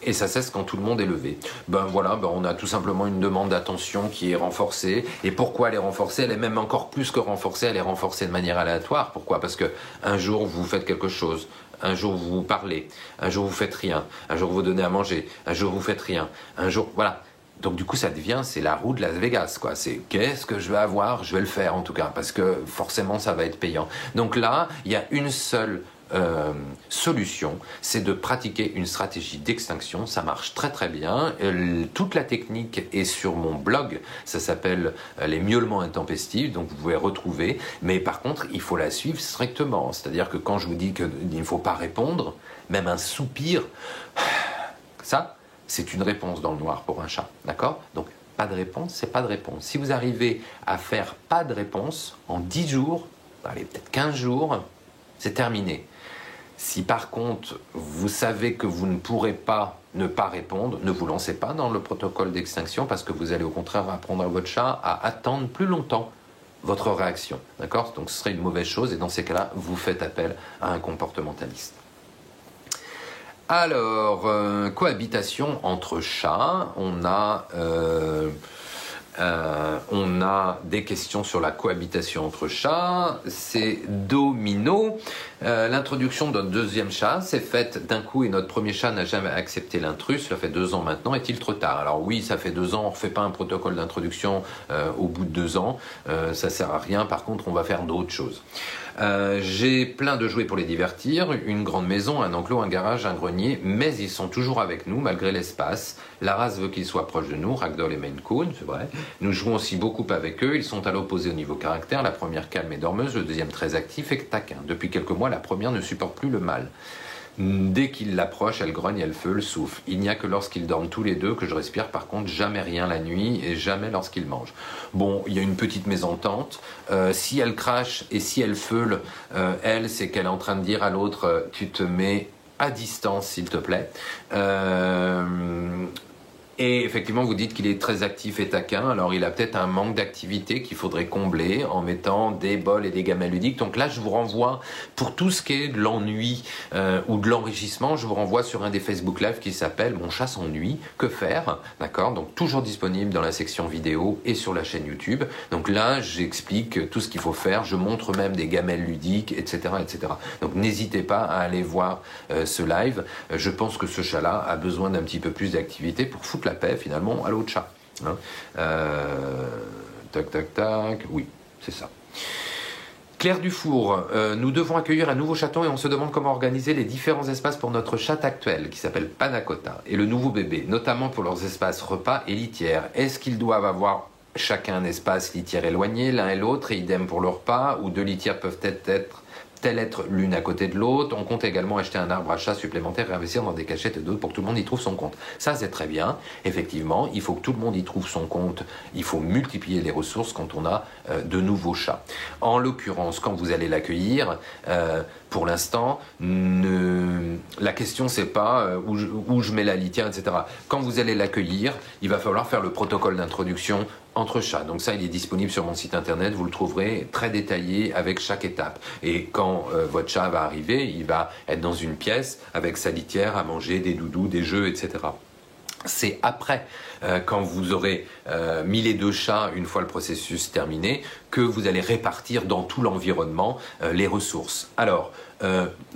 Et ça cesse quand tout le monde est levé. Ben voilà, on a tout simplement une demande d'attention qui est renforcée. Et pourquoi elle est renforcée? Elle est même encore plus que renforcée, elle est renforcée de manière aléatoire. Pourquoi? Parce que un jour vous faites quelque chose, un jour vous parlez, un jour vous faites rien, un jour vous donnez à manger, un jour vous faites rien, un jour, voilà. Donc du coup ça devient, c'est la roue de Las Vegas, quoi. C'est qu'est-ce que je vais avoir? Je vais le faire en tout cas, parce que forcément ça va être payant. Donc là, il y a une seule solution, c'est de pratiquer une stratégie d'extinction. Ça marche très très bien. Toute la technique est sur mon blog. Ça s'appelle les miaulements intempestifs, donc vous pouvez retrouver. Mais par contre, il faut la suivre strictement. C'est-à-dire que quand je vous dis qu'il ne faut pas répondre, même un soupir, ça, c'est une réponse dans le noir pour un chat. D'accord? Donc, pas de réponse, c'est pas de réponse. Si vous arrivez à faire pas de réponse en 10 jours, allez, peut-être 15 jours, c'est terminé. Si par contre, vous savez que vous ne pourrez pas ne pas répondre, ne vous lancez pas dans le protocole d'extinction parce que vous allez au contraire apprendre à votre chat à attendre plus longtemps votre réaction. D'accord? Donc ce serait une mauvaise chose et dans ces cas-là, vous faites appel à un comportementaliste. Alors, cohabitation entre chats, on a des questions sur la cohabitation entre chats. C'est Domino. L'introduction d'un deuxième chat s'est faite d'un coup et notre premier chat n'a jamais accepté l'intrus. Cela fait 2 ans maintenant. Est-il trop tard? Alors oui, ça fait 2 ans. On ne refait pas un protocole d'introduction au bout de 2 ans. Ça ne sert à rien. Par contre, on va faire d'autres choses. J'ai plein de jouets pour les divertir, une grande maison, un enclos, un garage, un grenier, mais ils sont toujours avec nous malgré l'espace. La race veut qu'ils soient proches de nous, Ragdoll et Maine Coon, c'est vrai. Nous jouons aussi beaucoup avec eux, ils sont à l'opposé au niveau caractère, la première calme et dormeuse, le deuxième très actif et taquin. Depuis quelques mois, la première ne supporte plus le mâle. Dès qu'il l'approche, elle grogne, elle feule, souffle. Il n'y a que lorsqu'ils dorment tous les deux que je respire, par contre, jamais rien la nuit et jamais lorsqu'ils mangent. Bon, il y a une petite mésentente. Si elle crache et si elle feule, elle, c'est qu'elle est en train de dire à l'autre, tu te mets à distance, s'il te plaît. Et effectivement, vous dites qu'il est très actif et taquin, alors il a peut-être un manque d'activité qu'il faudrait combler en mettant des bols et des gamelles ludiques. Donc là, je vous renvoie, pour tout ce qui est de l'ennui ou de l'enrichissement, je vous renvoie sur un des Facebook Live qui s'appelle « Mon chat s'ennuie, que faire ?» D'accord? Donc toujours disponible dans la section vidéo et sur la chaîne YouTube. Donc là, j'explique tout ce qu'il faut faire, je montre même des gamelles ludiques, etc. etc. Donc n'hésitez pas à aller voir ce live. Je pense que ce chat-là a besoin d'un petit peu plus d'activité pour foutre la paix finalement à l'autre chat. Hein, tac tac tac, oui, c'est ça. Claire Dufour, nous devons accueillir un nouveau chaton et on se demande comment organiser les différents espaces pour notre chat actuel qui s'appelle Panacota et le nouveau bébé, notamment pour leurs espaces repas et litière. Est-ce qu'ils doivent avoir chacun un espace litière éloigné l'un et l'autre et idem pour le repas ou 2 litières peuvent être l'une à côté de l'autre. On compte également acheter un arbre à chat supplémentaire et investir dans des cachettes et d'autres pour que tout le monde y trouve son compte. Ça, c'est très bien. Effectivement, il faut que tout le monde y trouve son compte. Il faut multiplier les ressources quand on a de nouveaux chats. En l'occurrence, quand vous allez l'accueillir, pour l'instant, la question c'est pas où je mets la litière, etc. Quand vous allez l'accueillir, il va falloir faire le protocole d'introduction entre chats. Donc ça, il est disponible sur mon site internet. Vous le trouverez très détaillé avec chaque étape. Et quand votre chat va arriver, il va être dans une pièce avec sa litière à manger, des doudous, des jeux, etc. C'est après, quand vous aurez mis les 2 chats, une fois le processus terminé, que vous allez répartir dans tout l'environnement les ressources. Alors,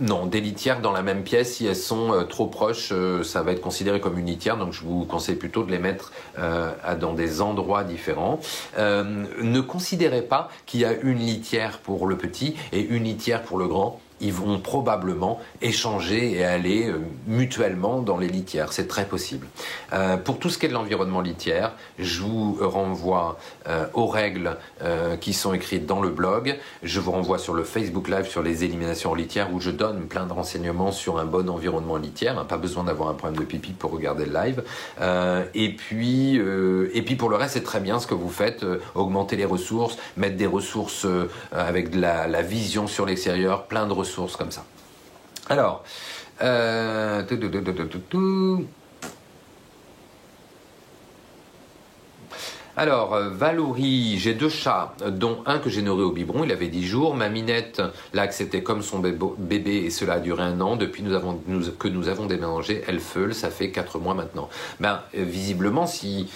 non, des litières dans la même pièce, si elles sont trop proches, ça va être considéré comme une litière, donc je vous conseille plutôt de les mettre dans des endroits différents. Ne considérez pas qu'il y a une litière pour le petit et une litière pour le grand. Ils vont probablement échanger et aller mutuellement dans les litières. C'est très possible. Pour tout ce qui est de l'environnement litière, je vous renvoie aux règles qui sont écrites dans le blog. Je vous renvoie sur le Facebook Live sur les éliminations en litière où je donne plein de renseignements sur un bon environnement litière. Pas besoin d'avoir un problème de pipi pour regarder le live. Et puis pour le reste, c'est très bien ce que vous faites. Augmenter les ressources, mettre des ressources avec de la vision sur l'extérieur, plein de ressources comme ça. Alors, Alors, Valouri, j'ai 2 chats, dont un que j'ai nourri au biberon, il avait 10 jours. Ma Minette l'a accepté comme son bébé et cela a duré 1 an. Depuis que nous avons déménagé, elle feule, ça fait 4 mois maintenant. Visiblement, si...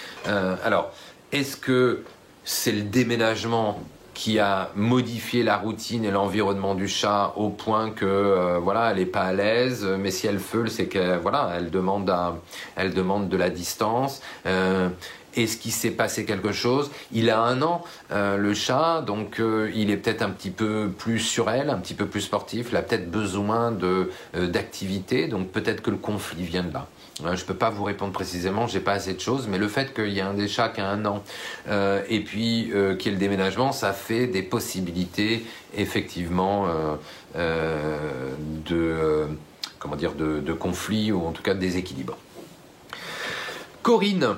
alors, est-ce que c'est le déménagement qui a modifié la routine et l'environnement du chat au point que voilà, elle est pas à l'aise, mais si elle feule, c'est que voilà, elle demande de la distance. Est-ce qu'il s'est passé quelque chose? Il a 1 an, le chat, donc il est peut-être un petit peu plus sur elle, un petit peu plus sportif. Il a peut-être besoin d'activité, donc peut-être que le conflit vient de là. Je ne peux pas vous répondre précisément, j'ai pas assez de choses, mais le fait qu'il y ait un des chats qui a 1 an et puis qu'il y ait le déménagement, ça fait des possibilités effectivement de conflit ou en tout cas de déséquilibre. Corinne,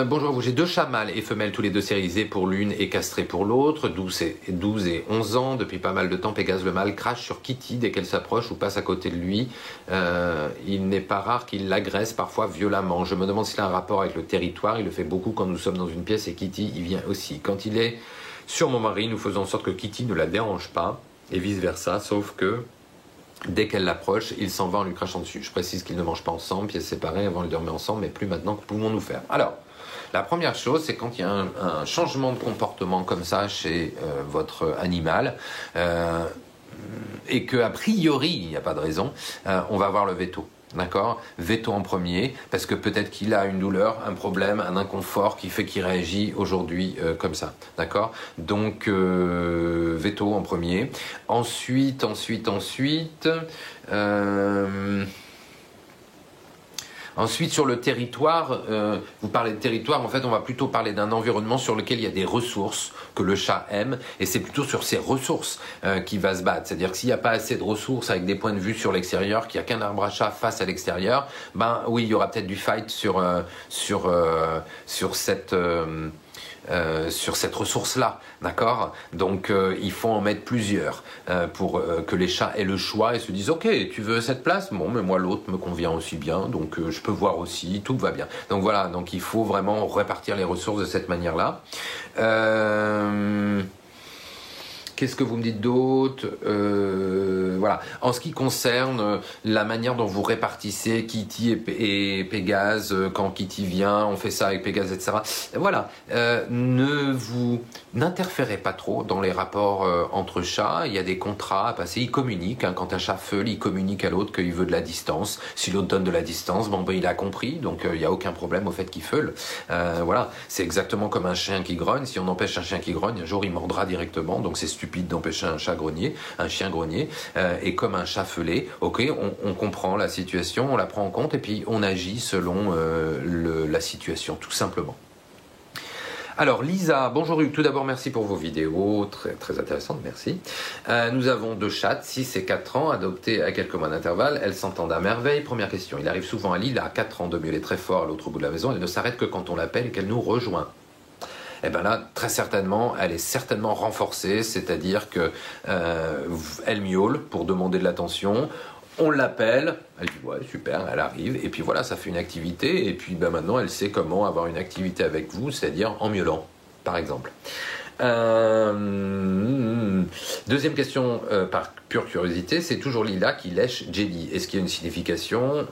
bonjour à vous, j'ai 2 chats mâles et femelles, tous les 2 stérilisés pour l'une et castrés pour l'autre, 12 et 11 ans. Depuis pas mal de temps, Pégase le mâle crache sur Kitty dès qu'elle s'approche ou passe à côté de lui. Il n'est pas rare qu'il l'agresse parfois violemment. Je me demande s'il a un rapport avec le territoire. Il le fait beaucoup quand nous sommes dans une pièce et Kitty y vient aussi. Quand il est sur mon mari, nous faisons en sorte que Kitty ne la dérange pas et vice versa, sauf que dès qu'elle l'approche, il s'en va en lui crachant dessus. Je précise qu'ils ne mangent pas ensemble, pièces séparées, avant ils dormaient ensemble, mais plus maintenant. Que pouvons-nous faire? Alors, la première chose, c'est quand il y a un changement de comportement comme ça chez votre animal, et qu'a priori, il n'y a pas de raison, on va avoir le veto. D'accord? Veto en premier, parce que peut-être qu'il a une douleur, un problème, un inconfort qui fait qu'il réagit aujourd'hui comme ça. D'accord? Donc, veto en premier. Ensuite, sur le territoire, vous parlez de territoire, en fait on va plutôt parler d'un environnement sur lequel il y a des ressources que le chat aime, et c'est plutôt sur ces ressources qu'il va se battre. C'est-à-dire que s'il n'y a pas assez de ressources avec des points de vue sur l'extérieur, qu'il n'y a qu'un arbre à chat face à l'extérieur, oui, il y aura peut-être du fight sur cette ressource-là, d'accord? Donc il faut en mettre plusieurs pour que les chats aient le choix et se disent ok, tu veux cette place? Bon, mais moi l'autre me convient aussi bien, donc je peux voir aussi, tout va bien. Donc voilà, donc il faut vraiment répartir les ressources de cette manière-là. Qu'est-ce que vous me dites d'autre? Voilà. En ce qui concerne la manière dont vous répartissez Kitty et Pégase, quand Kitty vient, on fait ça avec Pégase, etc. Voilà. N'interférez pas trop dans les rapports entre chats. Il y a des contrats à passer. Ils communiquent. Quand un chat feule, il communique à l'autre qu'il veut de la distance. Si l'autre donne de la distance, il a compris. Donc il n'y a aucun problème au fait qu'il feule. Voilà. C'est exactement comme un chien qui grogne. Si on empêche un chien qui grogne, un jour il mordra directement. Donc c'est stupide d'empêcher un chien grogner, et comme un chat feulé, ok, on comprend la situation, on la prend en compte et puis on agit selon la situation, tout simplement. Alors Lisa, bonjour Hugues, tout d'abord merci pour vos vidéos, très, très intéressantes, merci. Nous avons 2 chats, 6 et 4 ans, adoptés à quelques mois d'intervalle, elles s'entendent à merveille. Première question, il arrive souvent à Lille, à 4 ans de miauler très fort à l'autre bout de la maison, elle ne s'arrête que quand on l'appelle et qu'elle nous rejoint. Et bien là, très certainement, elle est certainement renforcée, c'est-à-dire que elle miaule pour demander de l'attention, on l'appelle, elle dit ouais super, elle arrive, et puis voilà, ça fait une activité, et puis maintenant elle sait comment avoir une activité avec vous, c'est-à-dire en miaulant, par exemple. Deuxième question, par pure curiosité, c'est toujours Lila qui lèche Jelly. Est-ce qu'il y a une signification?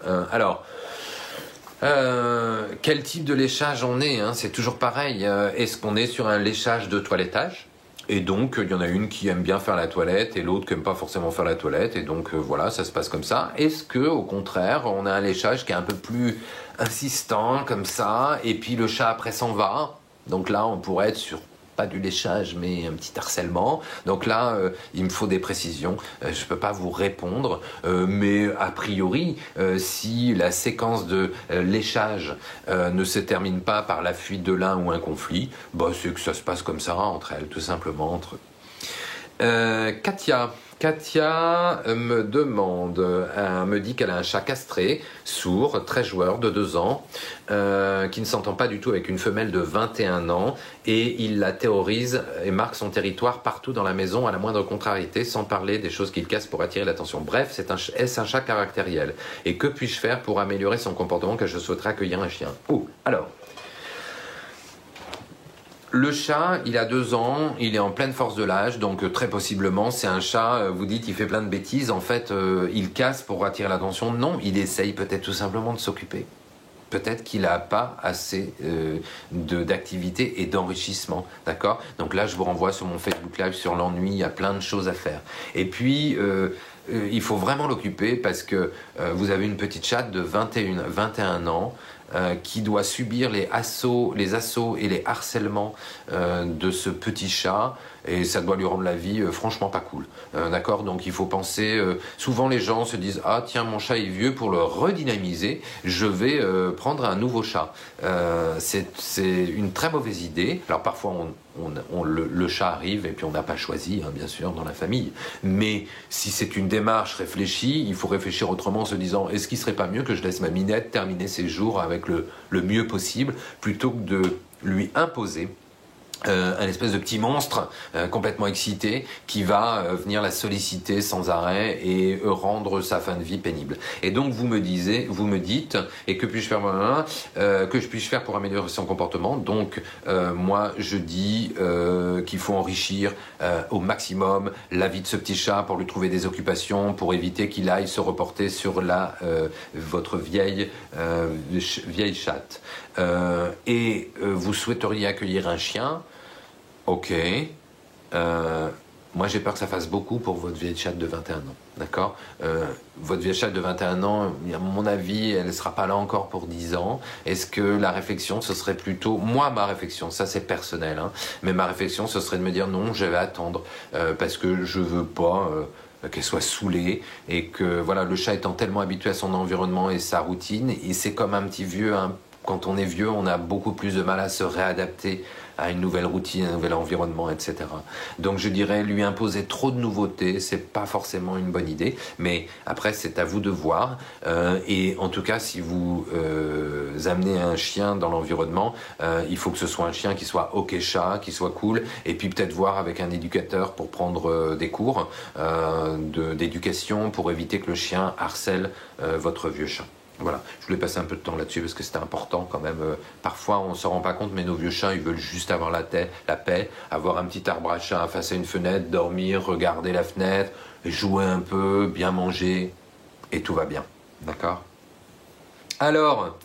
Quel type de léchage on est, hein? C'est toujours pareil. Est-ce qu'on est sur un léchage de toilettage? Et donc, il y en a une qui aime bien faire la toilette et l'autre qui aime pas forcément faire la toilette. Et donc, voilà, ça se passe comme ça. Est-ce que, au contraire, on a un léchage qui est un peu plus insistant, comme ça, et puis le chat après s'en va? Donc là, on pourrait être sur pas du léchage, mais un petit harcèlement. Donc là, il me faut des précisions. Je ne peux pas vous répondre, mais a priori, si la séquence de léchage ne se termine pas par la fuite de l'un ou un conflit, c'est que ça se passe comme ça entre elles, tout simplement entre eux. Katia me me dit qu'elle a un chat castré, sourd, très joueur, de 2 ans, qui ne s'entend pas du tout avec une femelle de 21 ans, et il la terrorise et marque son territoire partout dans la maison à la moindre contrariété, sans parler des choses qu'il casse pour attirer l'attention. Bref, est-ce un chat caractériel? Et que puis-je faire pour améliorer son comportement, que je souhaiterais accueillir un chien? Alors, Le chat, il a 2 ans, il est en pleine force de l'âge, donc très possiblement c'est un chat, vous dites il fait plein de bêtises, en fait il casse pour attirer l'attention. Non, il essaye peut-être tout simplement de s'occuper. Peut-être qu'il n'a pas assez d'activité et d'enrichissement, d'accord? Donc là je vous renvoie sur mon Facebook Live sur l'ennui, il y a plein de choses à faire. Et puis il faut vraiment l'occuper parce que vous avez une petite chatte de 21 ans qui doit subir les assauts et les harcèlements de ce petit chat, et ça doit lui rendre la vie franchement pas cool. D'accord? Donc il faut penser, souvent les gens se disent ah tiens mon chat est vieux, pour le redynamiser je vais prendre un nouveau chat. C'est une très mauvaise idée. Alors parfois le chat arrive et puis on n'a pas choisi, hein, bien sûr, dans la famille. Mais si c'est une démarche réfléchie, il faut réfléchir autrement en se disant est-ce qu'il ne serait pas mieux que je laisse ma minette terminer ses jours avec le mieux possible, plutôt que de lui imposer un espèce de petit monstre complètement excité qui va venir la solliciter sans arrêt et rendre sa fin de vie pénible. Et donc vous me dites, et que puis-je faire, pour améliorer son comportement? Donc moi je dis qu'il faut enrichir au maximum la vie de ce petit chat pour lui trouver des occupations, pour éviter qu'il aille se reporter sur votre vieille chatte. Et vous souhaiteriez accueillir un chien? Ok. Moi, j'ai peur que ça fasse beaucoup pour votre vieille chatte de 21 ans. D'accord? Votre vieille chatte de 21 ans, à mon avis, elle ne sera pas là encore pour 10 ans. Est-ce que la réflexion, ce serait plutôt... Moi, ma réflexion, ça c'est personnel, hein, mais ma réflexion, ce serait de me dire non, je vais attendre parce que je veux pas... qu'elle soit saoulée, et que voilà, le chat étant tellement habitué à son environnement et sa routine, et c'est comme un petit vieux, hein, quand on est vieux, on a beaucoup plus de mal à se réadapter à une nouvelle routine, un nouvel environnement, etc. Donc je dirais, lui imposer trop de nouveautés, c'est pas forcément une bonne idée, mais après c'est à vous de voir. Et en tout cas, si vous amenez un chien dans l'environnement, il faut que ce soit un chien qui soit ok chat, qui soit cool, et puis peut-être voir avec un éducateur pour prendre des cours d'éducation pour éviter que le chien harcèle votre vieux chat. Voilà, je voulais passer un peu de temps là-dessus parce que c'était important quand même. Parfois, on ne se rend pas compte, mais nos vieux chats, ils veulent juste avoir la paix, avoir un petit arbre à chat face à une fenêtre, dormir, regarder la fenêtre, jouer un peu, bien manger, et tout va bien. D'accord? Alors,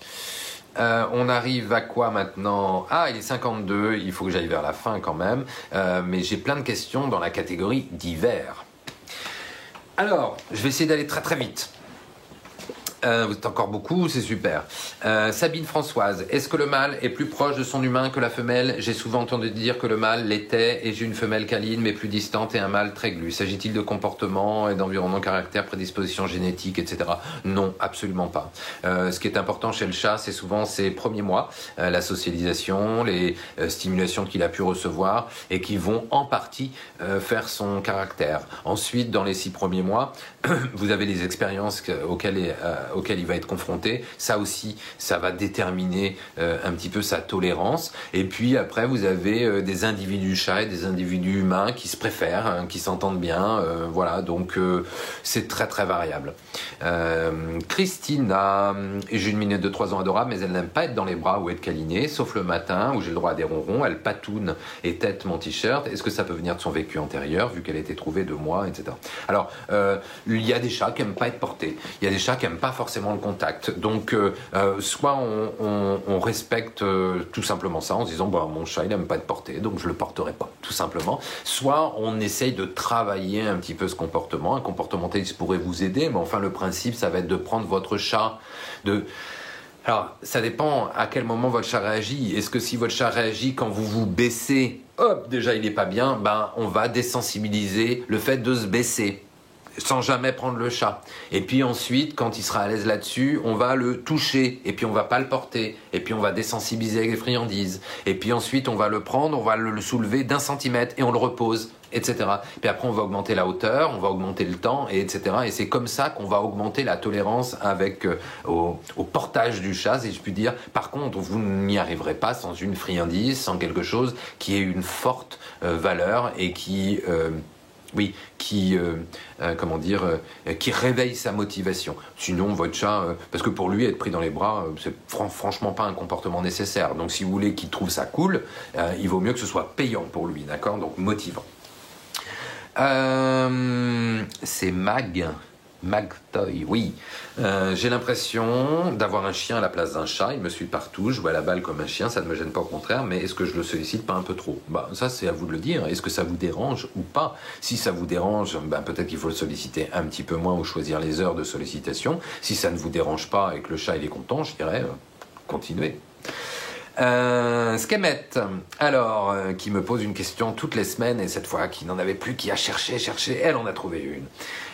on arrive à quoi maintenant? Ah, il est 52, il faut que j'aille vers la fin quand même. Mais j'ai plein de questions dans la catégorie d'hiver. Alors, je vais essayer d'aller très très vite. Vous êtes encore beaucoup, c'est super. Sabine Françoise, est-ce que le mâle est plus proche de son humain que la femelle? J'ai souvent entendu dire que le mâle l'était, et j'ai une femelle câline mais plus distante et un mâle très glu. S'agit-il de comportement et d'environnement, caractère, prédisposition génétique, etc.? Non, absolument pas. Ce qui est important chez le chat, c'est souvent ses premiers mois, la socialisation, les stimulations qu'il a pu recevoir et qui vont en partie faire son caractère. Ensuite, dans les 6 premiers mois, vous avez les expériences auxquelles il va être confronté. Ça aussi, ça va déterminer un petit peu sa tolérance. Et puis après, vous avez des individus chats et des individus humains qui se préfèrent, hein, qui s'entendent bien. Voilà, donc c'est très très variable. Christina, j'ai une minette de 3 ans adorable, mais elle n'aime pas être dans les bras ou être câlinée, sauf le matin où j'ai le droit à des ronrons. Elle patoune et tète mon t-shirt. Est-ce que ça peut venir de son vécu antérieur, vu qu'elle a été trouvée de moi, etc. Alors, il y a des chats qui n'aiment pas être portés. Il y a des chats qui n'aiment pas forcément le contact. Donc, soit on respecte tout simplement ça en se disant bah, mon chat il n'aime pas être porté, donc je le porterai pas, tout simplement. Soit on essaye de travailler un petit peu ce comportement. Un comportementaliste pourrait vous aider, mais enfin le principe ça va être de prendre votre chat Alors, ça dépend à quel moment votre chat réagit. Est-ce que si votre chat réagit quand vous vous baissez, hop, déjà il n'est pas bien, ben on va désensibiliser le fait de se baisser, sans jamais prendre le chat. Et puis ensuite, quand il sera à l'aise là-dessus, on va le toucher, et puis on va pas le porter, et puis on va désensibiliser avec les friandises. Et puis ensuite, on va le prendre, on va le soulever d'1 centimètre, et on le repose, etc. Puis après, on va augmenter la hauteur, on va augmenter le temps, et etc. Et c'est comme ça qu'on va augmenter la tolérance avec au portage du chat, si je puis dire. Par contre, vous n'y arriverez pas sans une friandise, sans quelque chose qui ait une forte valeur et qui Oui, comment dire, qui réveille sa motivation. Sinon, votre chat, parce que pour lui, être pris dans les bras, c'est franchement pas un comportement nécessaire. Donc, si vous voulez qu'il trouve ça cool, il vaut mieux que ce soit payant pour lui, d'accord? Donc, motivant. C'est Magtoy, oui. J'ai l'impression d'avoir un chien à la place d'un chat. Il me suit partout, je joue à la balle comme un chien, ça ne me gêne pas, au contraire. Mais est-ce que je le sollicite pas un peu trop? Bah, ça, c'est à vous de le dire. Est-ce que ça vous dérange ou pas? Si ça vous dérange, bah, peut-être qu'il faut le solliciter un petit peu moins ou choisir les heures de sollicitation. Si ça ne vous dérange pas et que le chat il est content, je dirais continuez. Skemet, alors, qui me pose une question toutes les semaines et cette fois qui n'en avait plus, qui a cherché, elle en a trouvé une.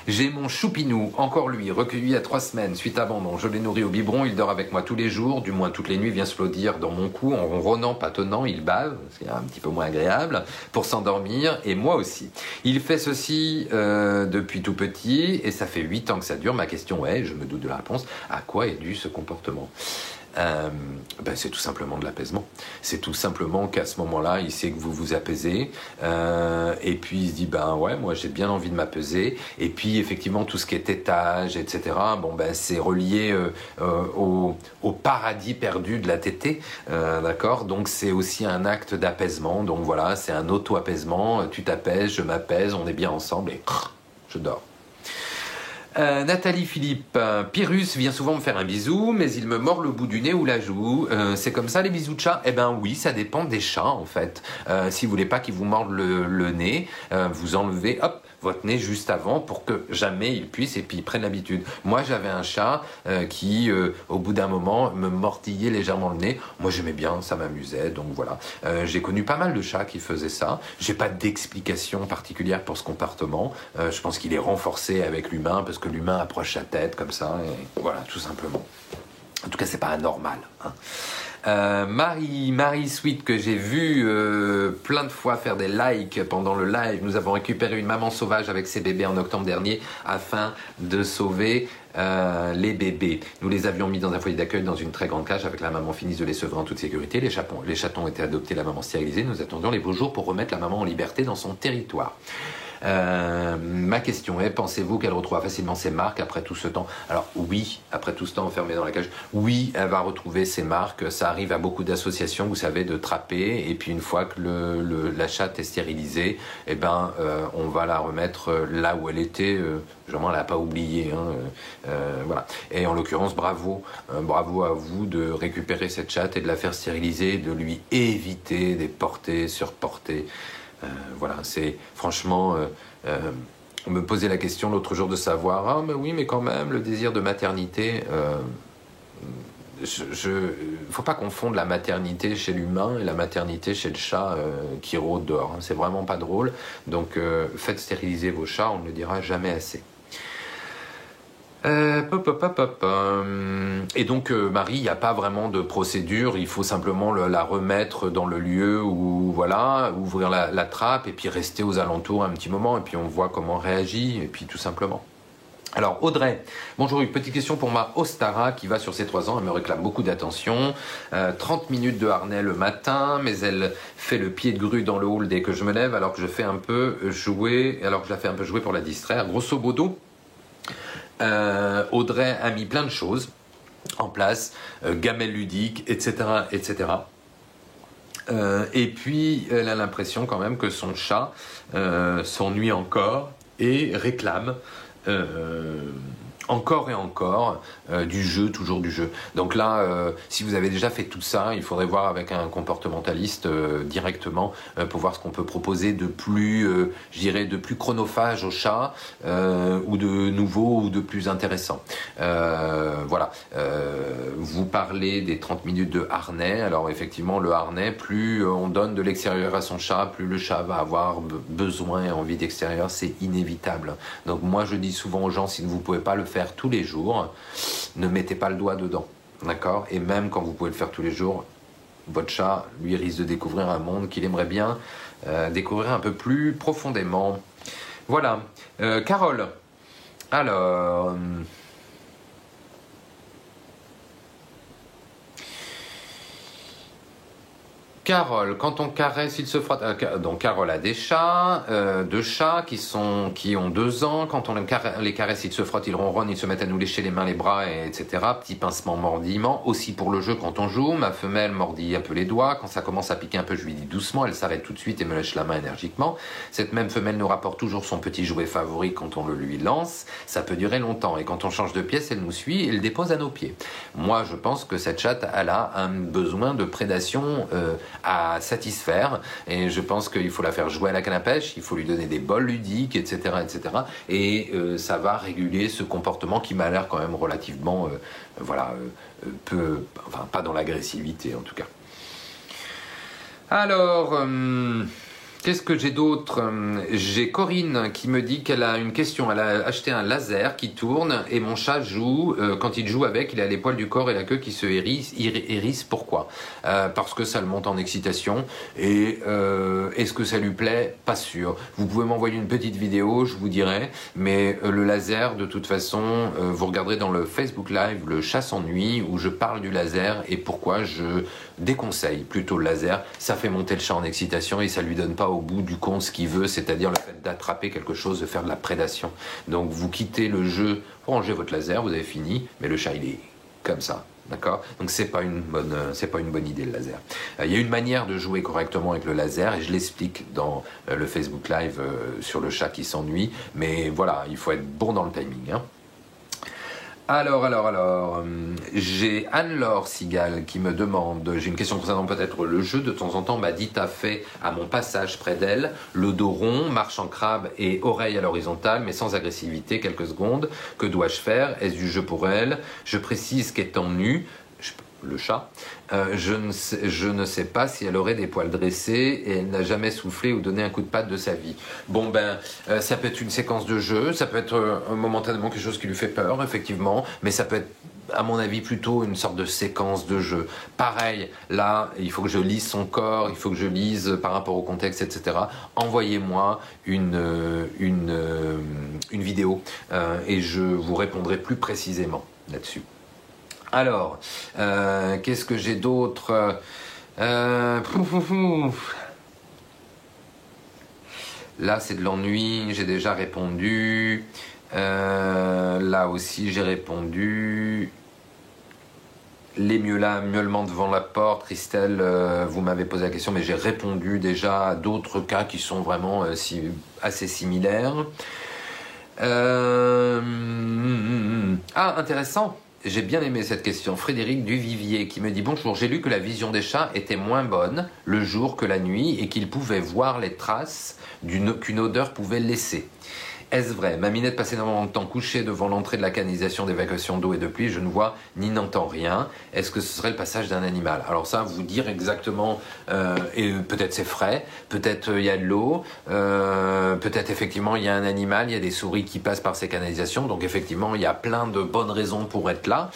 J'ai mon choupinou, encore lui, recueilli il y a 3 semaines, suite à abandon. Je l'ai nourri au biberon, il dort avec moi tous les jours, du moins toutes les nuits, vient se applaudir dans mon cou, en ronronnant, patonnant, il bave, c'est un petit peu moins agréable, pour s'endormir, et moi aussi. Il fait ceci depuis tout petit, et ça fait 8 ans que ça dure. Ma question est, je me doute de la réponse, à quoi est dû ce comportement? C'est tout simplement de l'apaisement. C'est tout simplement qu'à ce moment-là, il sait que vous vous apaisez, et puis il se dit ouais, moi j'ai bien envie de m'apaiser. Et puis effectivement, tout ce qui est tétage, etc. C'est relié au paradis perdu de la tétée, d'accord. Donc c'est aussi un acte d'apaisement. Donc voilà, c'est un auto-apaisement. Tu t'apaises, je m'apaise, on est bien ensemble et je dors. Nathalie Philippe, Pyrrhus vient souvent me faire un bisou, mais il me mord le bout du nez ou la joue. C'est comme ça les bisous de chat? Eh ben oui, ça dépend des chats en fait. Si vous voulez pas qu'ils vous mordent le nez, vous enlevez votre nez juste avant pour que jamais il puisse et puis il prenne l'habitude. Moi j'avais un chat qui au bout d'un moment me mordillait légèrement le nez. Moi j'aimais bien, ça m'amusait, donc voilà. J'ai connu pas mal de chats qui faisaient ça. J'ai pas d'explication particulière pour ce comportement. Je pense qu'il est renforcé avec l'humain parce que l'humain approche sa tête comme ça et voilà, tout simplement. En tout cas c'est pas anormal, hein. Marie Sweet, que j'ai vu plein de fois faire des likes pendant le live. Nous avons récupéré une maman sauvage avec ses bébés en octobre dernier afin de sauver les bébés. Nous les avions mis dans un foyer d'accueil dans une très grande cage avec la maman finisse de les sevrer en toute sécurité. Les chatons ont été adoptés, la maman stérilisée. Nous attendions les beaux jours pour remettre la maman en liberté dans son territoire. Ma question est, pensez-vous qu'elle retrouve facilement ses marques après tout ce temps? Alors oui, après tout ce temps enfermée dans la cage, oui, elle va retrouver ses marques. Ça arrive à beaucoup d'associations, vous savez, de trapper. Et puis une fois que la chatte est stérilisée, on va la remettre là où elle était. Genre, elle n'a pas oublié. Voilà. Et en l'occurrence, bravo à vous de récupérer cette chatte et de la faire stériliser, de lui éviter des portées, surportées. Voilà, c'est franchement, on me posait la question l'autre jour de savoir, mais oui, mais quand même, le désir de maternité, faut pas confondre la maternité chez l'humain et la maternité chez le chat qui rôde dehors, hein. C'est vraiment pas drôle, donc faites stériliser vos chats, on ne le dira jamais assez. Et donc Marie, il n'y a pas vraiment de procédure, il faut simplement la remettre dans le lieu où, voilà, ouvrir la trappe et puis rester aux alentours un petit moment et puis on voit comment réagit et puis tout simplement. Alors Audrey, bonjour, une petite question pour ma Ostara qui va sur ses 3 ans, elle me réclame beaucoup d'attention, 30 minutes de harnais le matin, mais elle fait le pied de grue dans le hall dès que je me lève alors que je la fais un peu jouer pour la distraire, grosso modo. Audrey a mis plein de choses en place, gamelle ludique, etc. etc. Et puis elle a l'impression quand même que son chat s'ennuie encore et réclame encore et encore du jeu, toujours du jeu. Donc là, si vous avez déjà fait tout ça, il faudrait voir avec un comportementaliste directement pour voir ce qu'on peut proposer de plus, je dirais, de plus chronophage au chat ou de nouveau ou de plus intéressant. Voilà. Vous parlez des 30 minutes de harnais. Alors effectivement, le harnais, plus on donne de l'extérieur à son chat, plus le chat va avoir besoin et envie d'extérieur. C'est inévitable. Donc moi, je dis souvent aux gens, si vous ne pouvez pas le faire tous les jours, ne mettez pas le doigt dedans, d'accord? Et même quand vous pouvez le faire tous les jours, votre chat, lui, risque de découvrir un monde qu'il aimerait bien découvrir un peu plus profondément. Voilà. Carole, alors... Carole, quand on caresse, il se frotte. Donc Carole a des chats, deux chats qui ont 2 ans. Quand on les caresse, ils se frottent, ils ronronnent, ils se mettent à nous lécher les mains, les bras, etc. Petit pincement, mordillement. Aussi pour le jeu quand on joue. Ma femelle mordit un peu les doigts. Quand ça commence à piquer un peu, je lui dis doucement. Elle s'arrête tout de suite et me lèche la main énergiquement. Cette même femelle nous rapporte toujours son petit jouet favori quand on le lui lance. Ça peut durer longtemps. Et quand on change de pièce, elle nous suit et le dépose à nos pieds. Moi, je pense que cette chatte, elle a un besoin de prédation à satisfaire, et je pense qu'il faut la faire jouer à la canne à pêche, il faut lui donner des bols ludiques, etc., etc., et ça va réguler ce comportement qui m'a l'air quand même relativement, peu, enfin pas dans l'agressivité en tout cas. Alors, qu'est-ce que j'ai d'autre? J'ai Corinne qui me dit qu'elle a une question. Elle a acheté un laser qui tourne et mon chat joue. Quand il joue avec, il a les poils du corps et la queue qui se hérissent. Pourquoi? Parce que ça le monte en excitation. Et est-ce que ça lui plaît? Pas sûr. Vous pouvez m'envoyer une petite vidéo, je vous dirai. Mais le laser, de toute façon, vous regarderez dans le Facebook Live, le chat s'ennuie, où je parle du laser et pourquoi je déconseille plutôt le laser. Ça fait monter le chat en excitation et ça lui donne pas au bout du compte ce qu'il veut, c'est-à-dire le fait d'attraper quelque chose, de faire de la prédation. Donc vous quittez le jeu, vous rangez votre laser, vous avez fini, mais le chat il est comme ça, d'accord? Donc c'est pas une bonne idée le laser. Il y a une manière de jouer correctement avec le laser et je l'explique dans le Facebook Live sur le chat qui s'ennuie, mais voilà, il faut être bon dans le timing, hein. Alors, j'ai Anne-Laure Sigal qui me demande, j'ai une question concernant peut-être le jeu. De temps en temps, ma dite a fait à mon passage près d'elle, le dos rond, marche en crabe et oreille à l'horizontale, mais sans agressivité, quelques secondes. Que dois-je faire? Est-ce du jeu pour elle? Je précise qu'étant nue, le chat, je ne sais pas si elle aurait des poils dressés et elle n'a jamais soufflé ou donné un coup de patte de sa vie. Bon ça peut être une séquence de jeu, ça peut être momentanément quelque chose qui lui fait peur, effectivement, mais ça peut être, à mon avis, plutôt une sorte de séquence de jeu. Pareil, là, il faut que je lise son corps, il faut que je lise par rapport au contexte, etc. Envoyez-moi une vidéo et je vous répondrai plus précisément là-dessus. Alors, qu'est-ce que j'ai d'autre? Là, c'est de l'ennui, j'ai déjà répondu. Là aussi, j'ai répondu. Les miaulements devant la porte, Christelle, vous m'avez posé la question, mais j'ai répondu déjà à d'autres cas qui sont vraiment assez similaires. Intéressant. J'ai bien aimé cette question. Frédéric Duvivier qui me dit « Bonjour, j'ai lu que la vision des chats était moins bonne le jour que la nuit et qu'ils pouvaient voir les traces qu'une odeur pouvait laisser. Est-ce vrai? Ma minette passe énormément de temps couchée devant l'entrée de la canalisation d'évacuation d'eau et de pluie. Je ne vois ni n'entends rien. Est-ce que ce serait le passage d'un animal? » Alors ça, vous dire exactement, et peut-être c'est frais, peut-être il y a de l'eau, peut-être effectivement il y a un animal, il y a des souris qui passent par ces canalisations. Donc effectivement, il y a plein de bonnes raisons pour être là.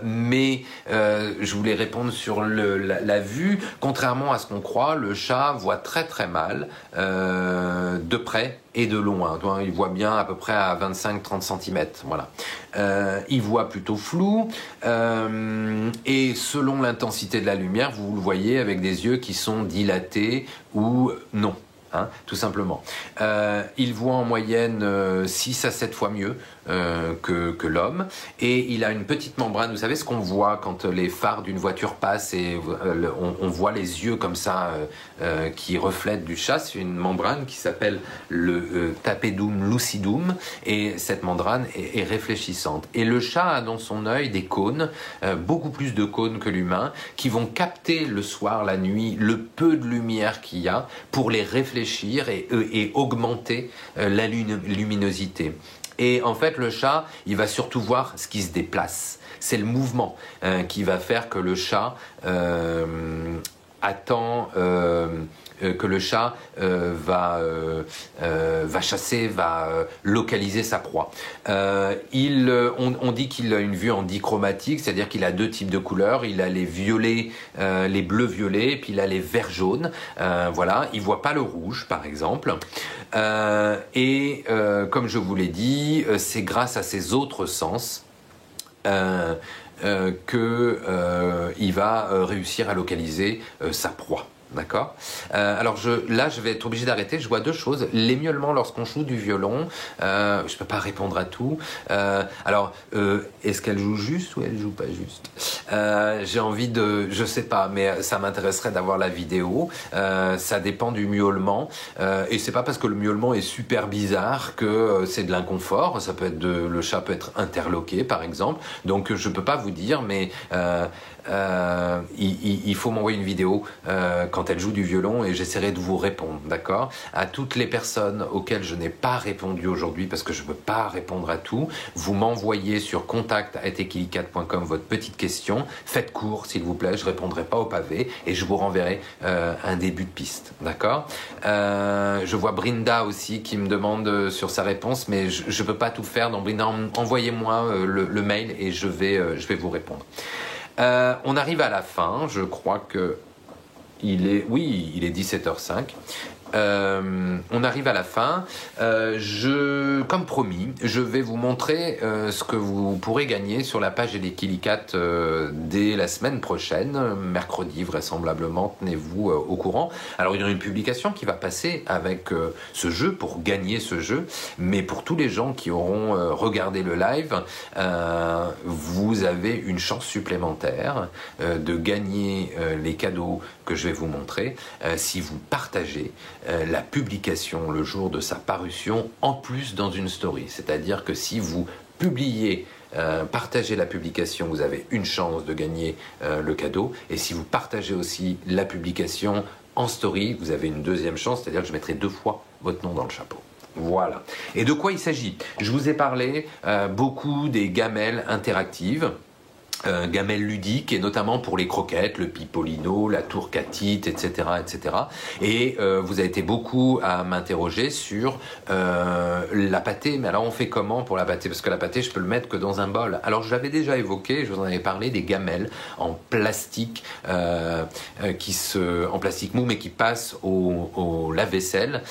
Mais je voulais répondre sur la vue. Contrairement à ce qu'on croit, le chat voit très très mal de près et de loin. Il voit bien à peu près à 25-30 cm. Voilà. Il voit plutôt flou et selon l'intensité de la lumière, vous le voyez avec des yeux qui sont dilatés ou non. Tout simplement. Il voit en moyenne 6 à 7 fois mieux que l'homme et il a une petite membrane. Vous savez ce qu'on voit quand les phares d'une voiture passent et on voit les yeux comme ça qui reflètent du chat. C'est une membrane qui s'appelle le tapedum lucidum et cette membrane est réfléchissante. Et le chat a dans son œil des cônes, beaucoup plus de cônes que l'humain, qui vont capter le soir, la nuit, le peu de lumière qu'il y a pour les réfléchir et augmenter la luminosité. Et en fait, le chat, il va surtout voir ce qui se déplace. C'est le mouvement qui va faire que le chat attend, que le chat va chasser, va localiser sa proie. On dit qu'il a une vue en dichromatique, c'est-à-dire qu'il a 2 types de couleurs. Il a les violets, les bleus violets, puis il a les verts jaunes. Voilà, il voit pas le rouge, par exemple. Comme je vous l'ai dit, c'est grâce à ses autres sens qu'il va réussir à localiser sa proie. D'accord. Alors là, je vais être obligé d'arrêter. Je vois deux choses. Les miaulements lorsqu'on joue du violon. Je peux pas répondre à tout. Est-ce qu'elle joue juste ou elle joue pas juste? J'ai envie de, je sais pas, mais ça m'intéresserait d'avoir la vidéo. Ça dépend du miaulement. Et c'est pas parce que le miaulement est super bizarre que c'est de l'inconfort. Ça peut être le chat peut être interloqué, par exemple. Donc je peux pas vous dire, mais il faut m'envoyer une vidéo quand elle joue du violon et j'essaierai de vous répondre, d'accord? À toutes les personnes auxquelles je n'ai pas répondu aujourd'hui parce que je ne peux pas répondre à tout, vous m'envoyez sur contact@equilicat.com votre petite question. Faites court, s'il vous plaît, je répondrai pas au pavé et je vous renverrai un début de piste, d'accord? Je vois Brinda aussi qui me demande sur sa réponse, mais je peux pas tout faire. Donc Brinda, envoyez-moi le mail et je vais vous répondre. On arrive à la fin, je crois que il est 17h05. On arrive à la fin. Comme promis, je vais vous montrer ce que vous pourrez gagner sur la page d'Equilicat dès la semaine prochaine, mercredi vraisemblablement. Tenez-vous au courant. Alors il y aura une publication qui va passer avec ce jeu pour gagner ce jeu, mais pour tous les gens qui auront regardé le live, vous avez une chance supplémentaire de gagner les cadeaux que je vais vous montrer si vous partagez la publication le jour de sa parution en plus dans une story. C'est-à-dire que si vous publiez, partagez la publication, vous avez une chance de gagner le cadeau. Et si vous partagez aussi la publication en story, vous avez une deuxième chance, c'est-à-dire que je mettrai 2 fois votre nom dans le chapeau. Voilà. Et de quoi il s'agit? Je vous ai parlé beaucoup des gamelles interactives. Gamelles ludiques et notamment pour les croquettes, le pipolino, la tourcatite, etc., etc. Et vous avez été beaucoup à m'interroger sur la pâtée. Mais alors on fait comment pour la pâtée? Parce que la pâtée, je peux le mettre que dans un bol. Alors je l'avais déjà évoqué, je vous en avais parlé des gamelles en plastique en plastique mou, mais qui passent au lave-vaisselle,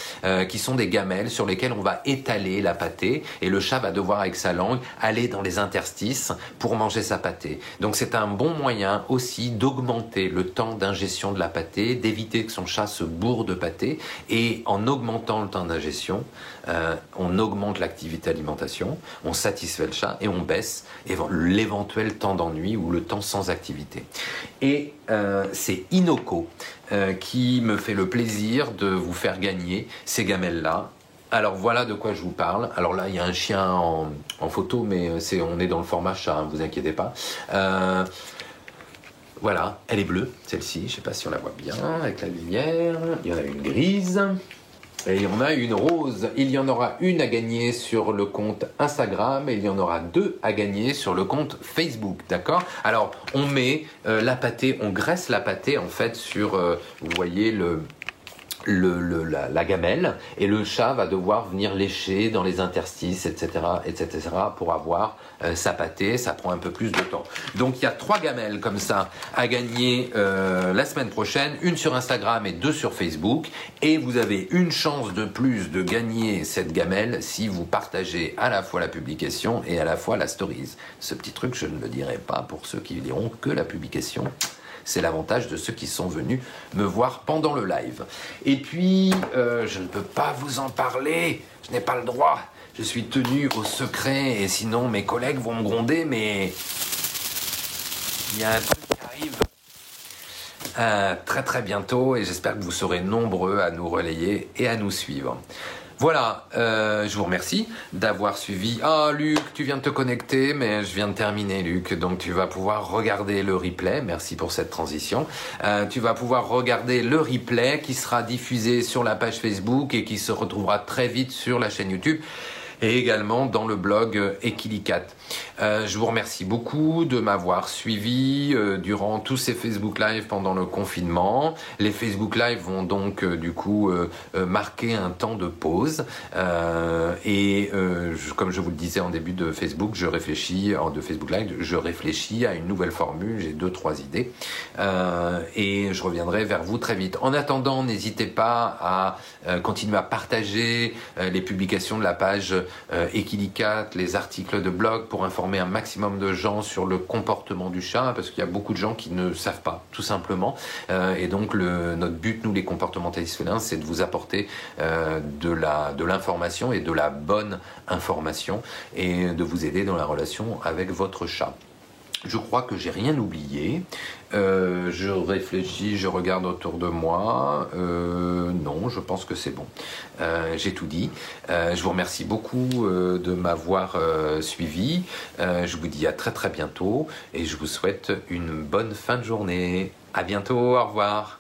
qui sont des gamelles sur lesquelles on va étaler la pâtée et le chat va devoir avec sa langue aller dans les interstices pour manger sa pâtée. Donc c'est un bon moyen aussi d'augmenter le temps d'ingestion de la pâtée, d'éviter que son chat se bourre de pâtée, et en augmentant le temps d'ingestion, on augmente l'activité alimentation, on satisfait le chat et on baisse l'éventuel temps d'ennui ou le temps sans activité. Et c'est Inoco qui me fait le plaisir de vous faire gagner ces gamelles-là. Alors voilà de quoi je vous parle. Alors là, il y a un chien en photo, mais on est dans le format chat, hein, vous inquiétez pas. Voilà, elle est bleue, celle-ci. Je ne sais pas si on la voit bien avec la lumière. Il y en a une grise et il y en a une rose. Il y en aura une à gagner sur le compte Instagram et il y en aura 2 à gagner sur le compte Facebook, d'accord? Alors, on met la pâtée, on graisse la pâtée en fait sur, vous voyez la gamelle, et le chat va devoir venir lécher dans les interstices, etc., etc., pour avoir sa pâtée. Ça prend un peu plus de temps. Donc il y a 3 gamelles comme ça à gagner la semaine prochaine, une sur Instagram et 2 sur Facebook, et vous avez une chance de plus de gagner cette gamelle si vous partagez à la fois la publication et à la fois la stories. Ce petit truc, je ne le dirai pas pour ceux qui diront que la publication. C'est l'avantage de ceux qui sont venus me voir pendant le live. Et puis, je ne peux pas vous en parler. Je n'ai pas le droit. Je suis tenu au secret et sinon mes collègues vont me gronder, mais il y a un truc qui arrive très très bientôt et j'espère que vous serez nombreux à nous relayer et à nous suivre. Voilà, je vous remercie d'avoir suivi. Ah, Luc, tu viens de te connecter, mais je viens de terminer, Luc. Donc, tu vas pouvoir regarder le replay. Merci pour cette transition. Tu vas pouvoir regarder le replay qui sera diffusé sur la page Facebook et qui se retrouvera très vite sur la chaîne YouTube et également dans le blog Equilicat. Je vous remercie beaucoup de m'avoir suivi durant tous ces Facebook Live pendant le confinement. Les Facebook Live vont donc du coup marquer un temps de pause comme je vous le disais en début de Facebook, je réfléchis à une nouvelle formule. J'ai 2-3 idées et je reviendrai vers vous très vite. En attendant, n'hésitez pas à continuer à partager les publications de la page Equilicat, les articles de blog pour pour informer un maximum de gens sur le comportement du chat, parce qu'il y a beaucoup de gens qui ne savent pas, tout simplement. Et donc notre but, nous les comportementalistes félins, c'est de vous apporter de l'information et de la bonne information et de vous aider dans la relation avec votre chat. Je crois que j'ai rien oublié. Je réfléchis, je regarde autour de moi. Non, je pense que c'est bon. J'ai tout dit. Je vous remercie beaucoup de m'avoir suivi. Je vous dis à très très bientôt et je vous souhaite une bonne fin de journée. À bientôt, au revoir.